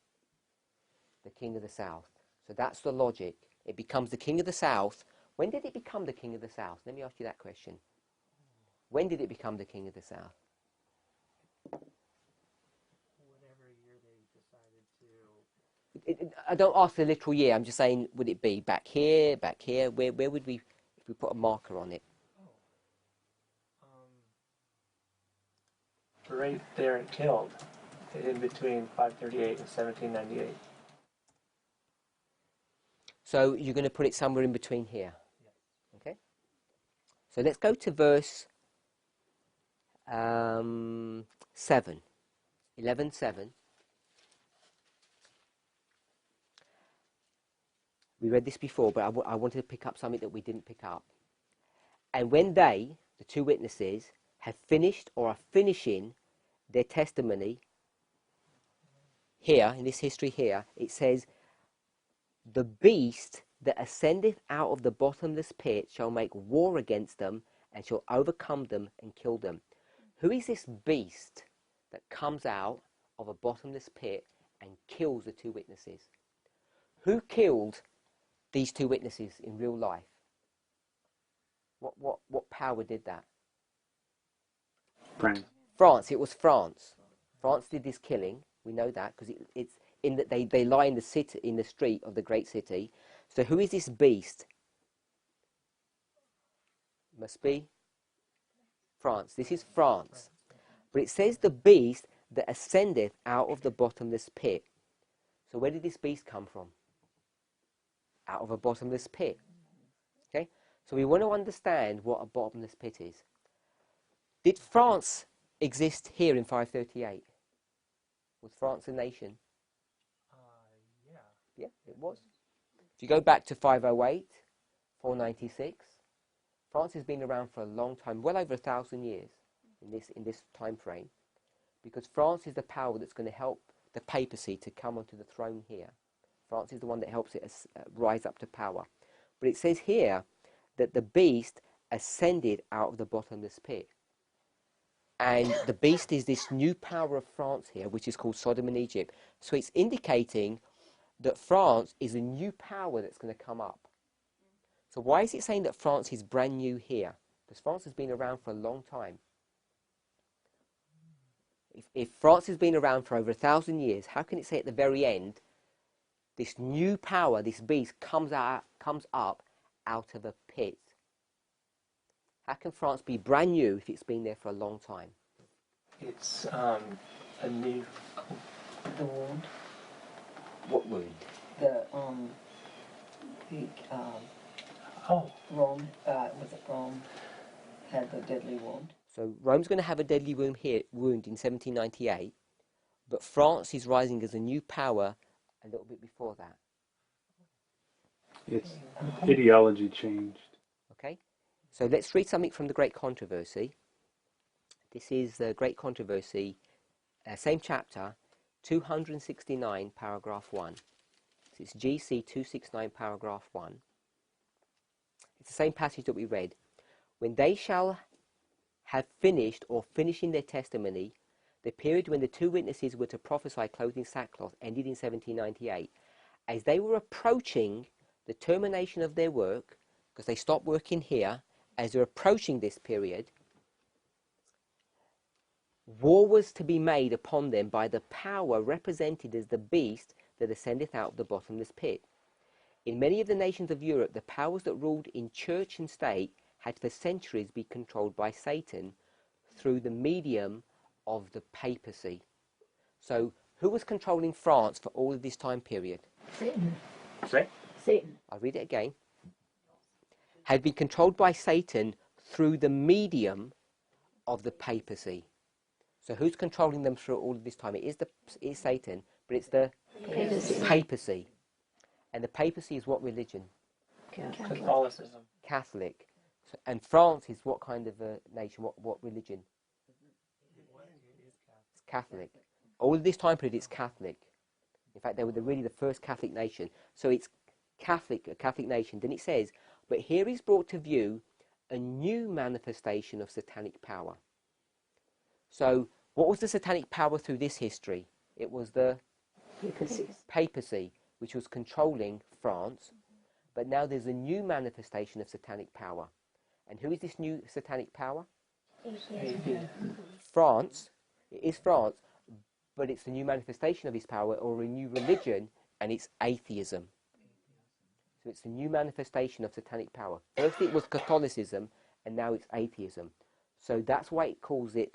the king of the south. So that's the logic. It becomes the king of the south. When did it become the king of the south? Let me ask you that question. When did it become the king of the south? Whatever year they decided to. I don't ask the literal year. I'm just saying, would it be back here, back here? Where would we, if we put a marker on it? Right there it killed, in between 538 and 1798. So you're going to put it somewhere in between here. Okay? So let's go to verse 7. 11:7. We read this before, but I wanted to pick up something that we didn't pick up. And when they, the 2 witnesses, have finished or are finishing their testimony, here, in this history here, it says, the beast that ascendeth out of the bottomless pit shall make war against them and shall overcome them and kill them. Who is this beast that comes out of a bottomless pit and kills the 2 witnesses? Who killed these 2 witnesses in real life? What power did that? France. It was France. France did this killing. We know that because it's in that they lie in the city, in the street of the great city. So who is this beast? Must be France. This is France. But it says the beast that ascendeth out of the bottomless pit. So where did this beast come from? Out of a bottomless pit. Okay? So we want to understand what a bottomless pit is. Did France exist here in 538? Was France a nation? Yeah. Yeah, it was. If you go back to 508, 496, France has been around for a long time, well over 1,000 years in this time frame, because France is the power that's going to help the papacy to come onto the throne here. France is the one that helps it rise up to power. But it says here that the beast ascended out of the bottomless pit. And the beast is this new power of France here, which is called Sodom and Egypt. So it's indicating that France is a new power that's going to come up. So why is it saying that France is brand new here? Because France has been around for a long time. If France has been around for over 1,000 years, how can it say at the very end, this new power, this beast, comes up out of a pit? How can France be brand new if it's been there for a long time? It's a new. The wound. What wound? The Oh, Rome, was it Rome, had the deadly wound. So Rome's going to have a deadly wound in 1798, but France is rising as a new power a little bit before that. Its ideology changed. Okay, so let's read something from the Great Controversy. This is the Great Controversy, same chapter, 269, paragraph 1. So it's GC 269, paragraph 1. It's the same passage that we read. When they shall have finished or finishing their testimony, the period when the two witnesses were to prophesy clothed in sackcloth ended in 1798. As they were approaching the termination of their work, because they stopped working here, as they're approaching this period, war was to be made upon them by the power represented as the beast that ascendeth out of the bottomless pit. In many of the nations of Europe, the powers that ruled in church and state had for centuries been controlled by Satan through the medium of the papacy. So, who was controlling France for all of this time period? Satan. say? Satan. I'll read it again. Had been controlled by Satan through the medium of the papacy. So who's controlling them through all of this time? It is Satan, but it's the papacy. And the papacy is what religion? Catholicism. Catholic. So, and France is what kind of a nation? What religion? It's Catholic. All of this time period, it's Catholic. In fact, they were really the first Catholic nation. So it's Catholic, a Catholic nation. Then it says, but here is brought to view a new manifestation of satanic power. So what was the satanic power through this history? It was the papacy, which was controlling France. But now there's a new manifestation of satanic power. And who is this new satanic power? France. It is France, but it's a new manifestation of his power, or a new religion, and it's atheism. So it's a new manifestation of satanic power. First it was Catholicism, and now it's atheism. So that's why it calls it,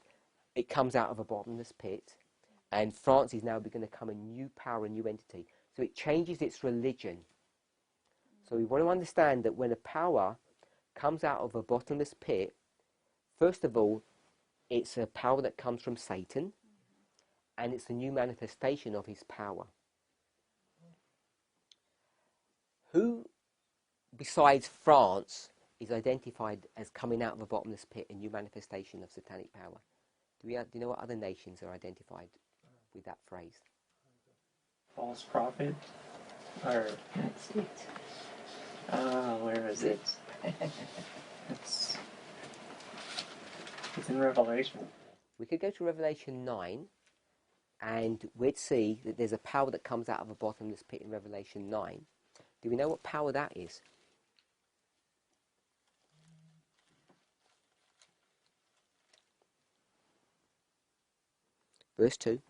it comes out of a bottomless pit, and France is now going to become a new power, a new entity. So it changes its religion. So we want to understand that when a power comes out of a bottomless pit, first of all, it's a power that comes from Satan, and it's a new manifestation of his power. Who, besides France, is identified as coming out of a bottomless pit, a new manifestation of satanic power? Do you know what other nations are identified with that phrase? False prophet. Or United States. where is it? It's in Revelation. We could go to Revelation 9, and we'd see that there's a power that comes out of a bottomless pit in Revelation 9. Do we know what power that is? Verse 2.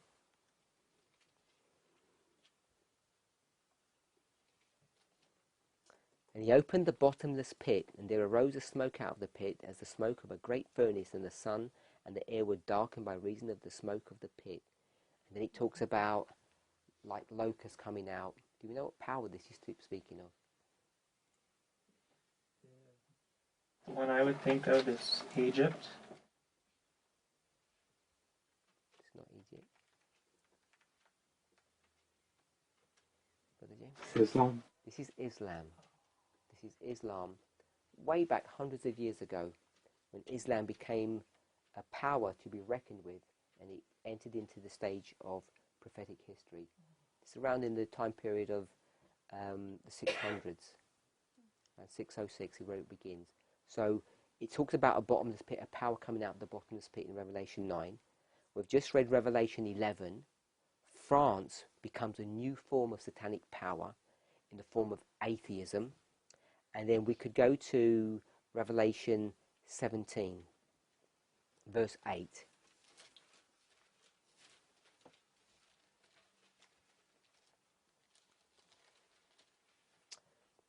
And he opened the bottomless pit, and there arose a smoke out of the pit, as the smoke of a great furnace, and the sun and the air were darkened by reason of the smoke of the pit. And then it talks about like locusts coming out. Do we know what power this is speaking of? The one I would think of is Egypt. It's not Egypt. Brother James? Islam. This is Islam. This is Islam. Way back hundreds of years ago, when Islam became a power to be reckoned with, and it entered into the stage of prophetic history. It's around in the time period of the 600s, around 606 is where it begins. So it talks about a bottomless pit, a power coming out of the bottomless pit in Revelation 9. We've just read Revelation 11. France becomes a new form of satanic power in the form of atheism. And then we could go to Revelation 17, verse 8.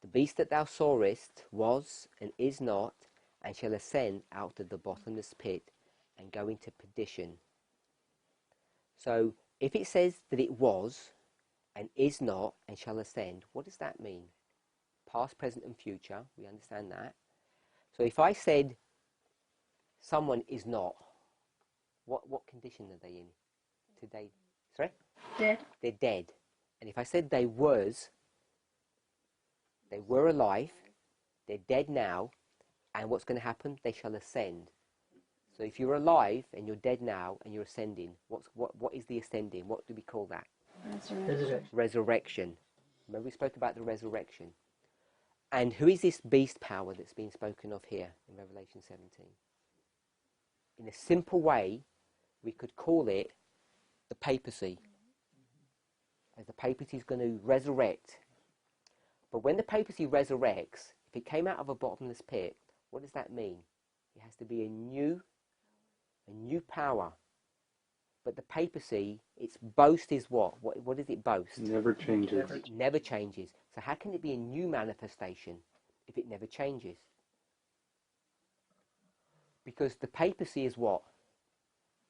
The beast that thou sawest was and is not, and shall ascend out of the bottomless pit and go into perdition. So if it says that it was and is not and shall ascend, what does that mean? Past, present and future, we understand that. So if I said someone is not, what condition are they in today? Sorry? Dead. They're dead. And if I said they were alive, they're dead now, and what's going to happen? They shall ascend. So if you're alive and you're dead now and you're ascending, what is the ascending? What do we call that? Resurrection. Resurrection. Remember we spoke about the resurrection. And who is this beast power that's being spoken of here in Revelation 17? In a simple way, we could call it the papacy. As the papacy is going to resurrect. But when the papacy resurrects, if it came out of a bottomless pit, what does that mean? It has to be a new power. But the papacy, its boast is what? What does it boast? Never changes. It never changes. So how can it be a new manifestation if it never changes? Because the papacy is what?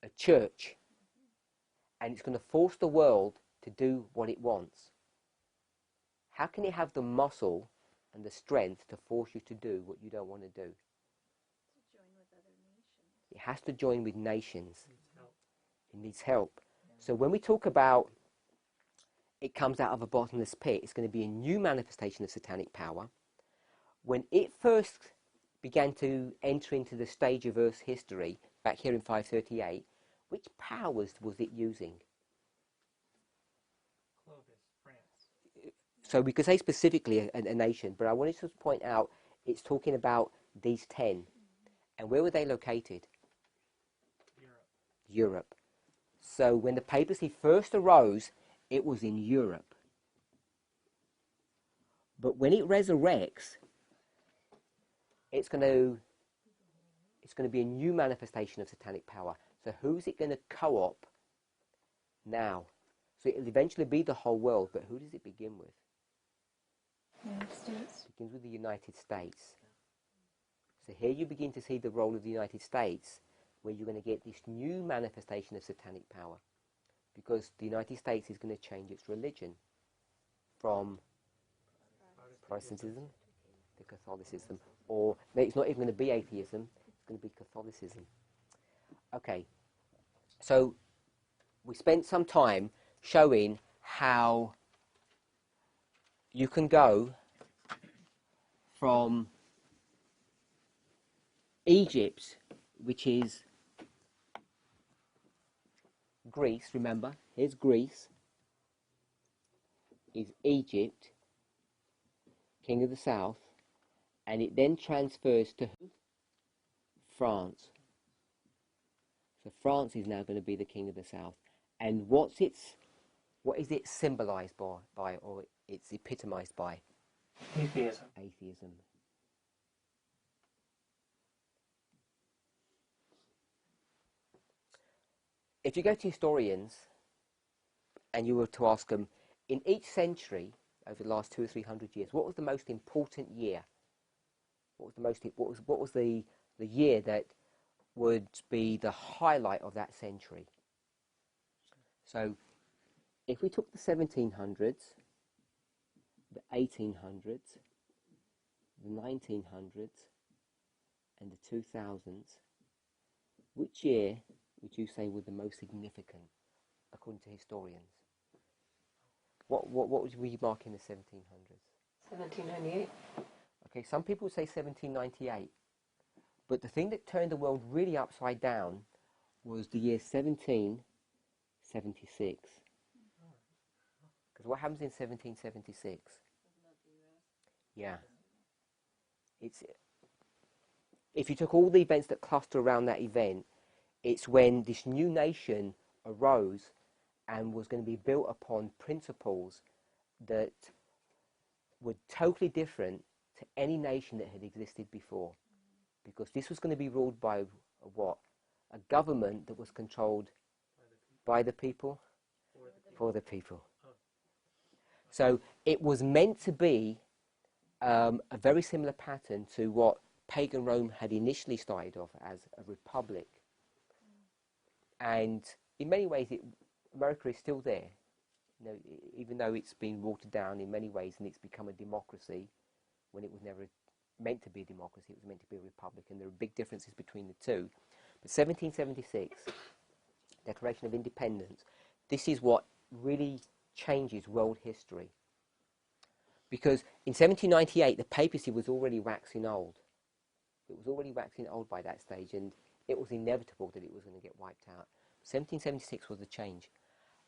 A church. And it's going to force the world to do what it wants. How can it have the muscle and the strength to force you to do what you don't want to do? It has to join with nations. It needs help. So when we talk about it comes out of a bottomless pit, it's going to be a new manifestation of satanic power. When it first began to enter into the stage of Earth's history, back here in 538, which powers was it using? Clovis, France. So we could say specifically a nation, but I wanted to point out it's talking about these 10. And where were they located? Europe. So when the papacy first arose, it was in Europe. But when it resurrects, it's going to be a new manifestation of satanic power. So who's it going to co-op now? So it'll eventually be the whole world, but who does it begin with? United States. It begins with the United States. So here you begin to see the role of the United States, where you're going to get this new manifestation of satanic power. Because the United States is going to change its religion from Protestantism to Catholicism. Or no, it's not even going to be atheism, it's going to be Catholicism. Okay, so we spent some time showing how you can go from Egypt, which is Greece, remember, here's Greece, is Egypt, king of the south, and it then transfers to who? France. So France is now going to be the king of the south. And what is it symbolized by, or it's epitomized by? Atheism. Atheism. If you go to historians and you were to ask them, in each century over the last 200 or 300 years, what was the most important year? What was the year that would be the highlight of that century? So if we took the 1700s, the 1800s, the 1900s, and the 2000s, which year would you say was the most significant, according to historians? What would we mark in the 1700s? 1798. Okay, some people say 1798. But the thing that turned the world really upside down was the year 1776. Because what happens in 1776? Yeah. if you took all the events that cluster around that event, it's when this new nation arose and was going to be built upon principles that were totally different to any nation that had existed before. Because this was going to be ruled by what? A government that was controlled by the people, for the people. So it was meant to be a very similar pattern to what pagan Rome had initially started off as a republic. And in many ways, America is still there. You know, even though it's been watered down in many ways and it's become a democracy, when it was never meant to be a democracy, it was meant to be a republic, and there are big differences between the two. But 1776, Declaration of Independence, this is what really changes world history. Because in 1798, the papacy was already waxing old. It was already waxing old by that stage, and it was inevitable that it was going to get wiped out. 1776 was the change.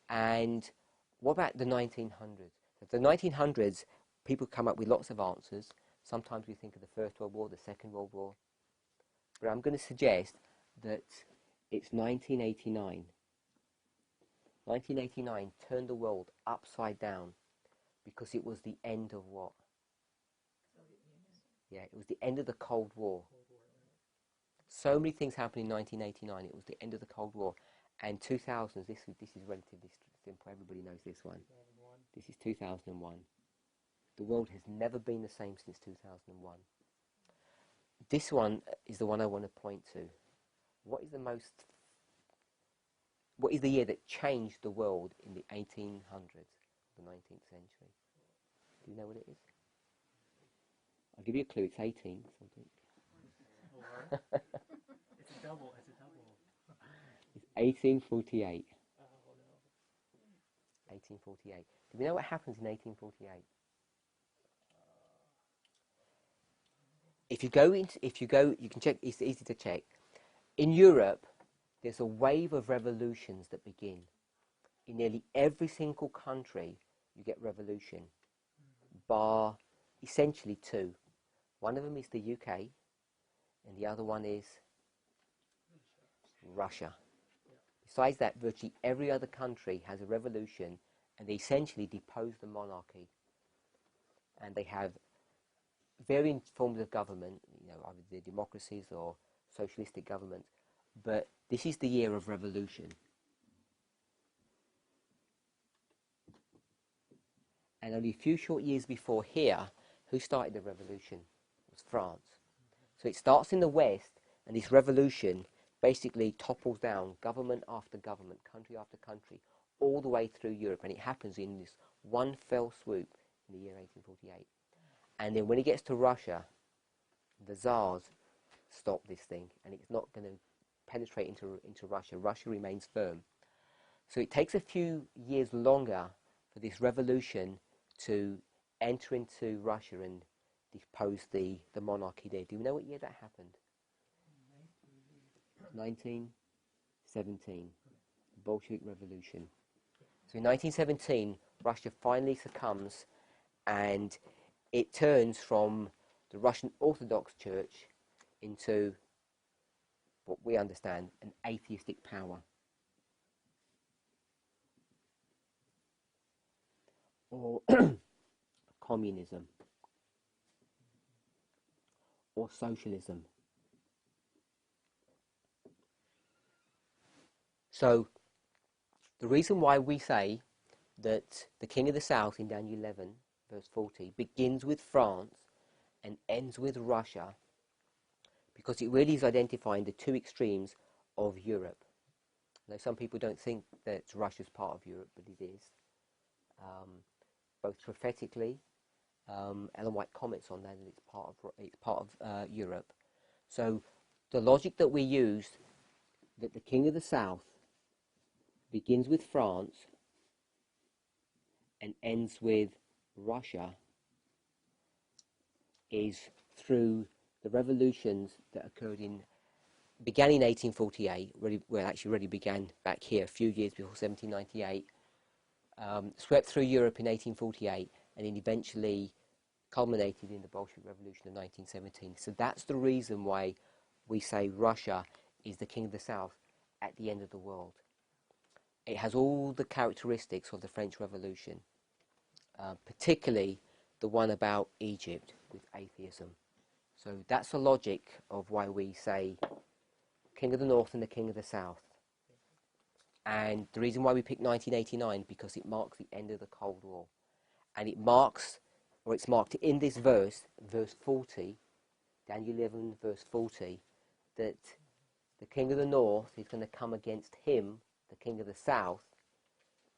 And what about the 1900s? The 1900s, people come up with lots of answers. Sometimes we think of the First World War, the Second World War. But I'm going to suggest that it's 1989. 1989 turned the world upside down because it was the end of what? Yeah, it was the end of the Cold War. So many things happened in 1989. It was the end of the Cold War. And 2000s, this is relatively simple. Everybody knows this one. This is 2001. The world has never been the same since 2001. This one is the one I want to point to. What is the year that changed the world in the 1800s, the 19th century? Do you know what it is? I'll give you a clue. It's 18 something. It's a double. It's 1848. 1848. Do we know what happens in 1848? If you go, you can check. It's easy to check. In Europe, there's a wave of revolutions that begin. In nearly every single country, you get revolution, bar essentially two. One of them is the UK, and the other one is Russia. Besides that, virtually every other country has a revolution, and they essentially depose the monarchy. And they have varying forms of government, you know, either they're democracies or socialistic governments. But this is the year of revolution. And only a few short years before here, who started the revolution? It was France. So it starts in the West, and this revolution basically topples down government after government, country after country, all the way through Europe. And it happens in this one fell swoop in the year 1848. And then when it gets to Russia, the Tsars stop this thing, and it's not going to penetrate into Russia. Russia remains firm. So it takes a few years longer for this revolution to enter into Russia and depose the monarchy there. Do you know what year that happened? 1917, the Bolshevik Revolution. So in 1917, Russia finally succumbs, and it turns from the Russian Orthodox Church into what we understand an atheistic power. Or communism. Or socialism. So, the reason why we say that the King of the South in Daniel 11, verse 40, begins with France and ends with Russia, because it really is identifying the two extremes of Europe. Now, some people don't think that Russia's part of Europe, but it is. Both prophetically, Ellen White comments on that, and it's part of Europe. So, the logic that we use, that the King of the South begins with France and ends with Russia, is through the revolutions that began in 1848, really began back here a few years before 1798, swept through Europe in 1848, and then eventually culminated in the Bolshevik Revolution of 1917. So that's the reason why we say Russia is the king of the south at the end of the world. It has all the characteristics of the French Revolution, particularly the one about Egypt with atheism. So that's the logic of why we say king of the north and the king of the south. And the reason why we picked 1989, because it marks the end of the Cold War. And it marks, or it's marked in this verse, verse 40, Daniel 11, verse 40, that the king of the north is going to come against him, the king of the south,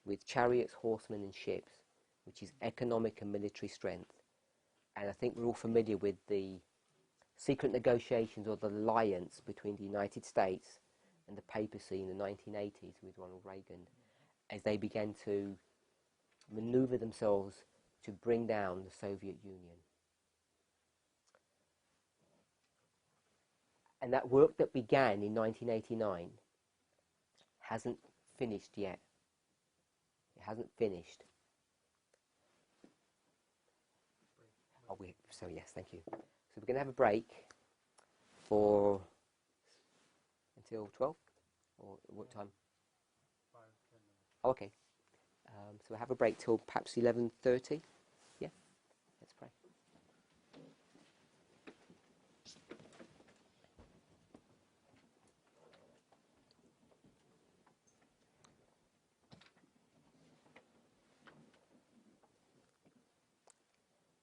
with chariots, horsemen and ships, which is economic and military strength. And I think we're all familiar with the secret negotiations or the alliance between the United States and the papacy in the 1980s with Ronald Reagan, as they began to maneuver themselves to bring down the Soviet Union. And that work that began in 1989 hasn't finished yet. It hasn't finished. So yes, thank you. So we're going to have a break for until 12, or what time? 5, 10 minutes. Oh, okay. So we'll have a break till perhaps 11:30. Yeah, let's pray.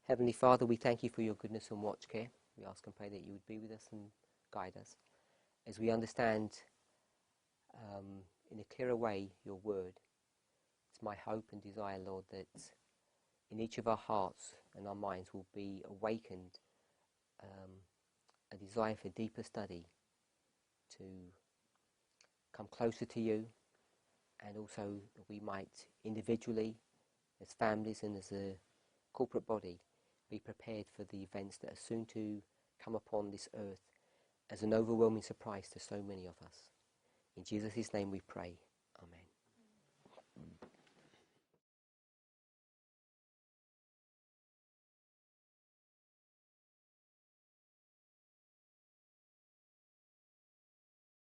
Heavenly Father, we thank you for your goodness and watch care. We ask and pray that you would be with us and guide us as we understand in a clearer way your word. It's my hope and desire, Lord, that in each of our hearts and our minds will be awakened a desire for deeper study, to come closer to you, and also that we might individually, as families and as a corporate body, be prepared for the events that are soon to come upon this earth as an overwhelming surprise to so many of us. In Jesus' name we pray.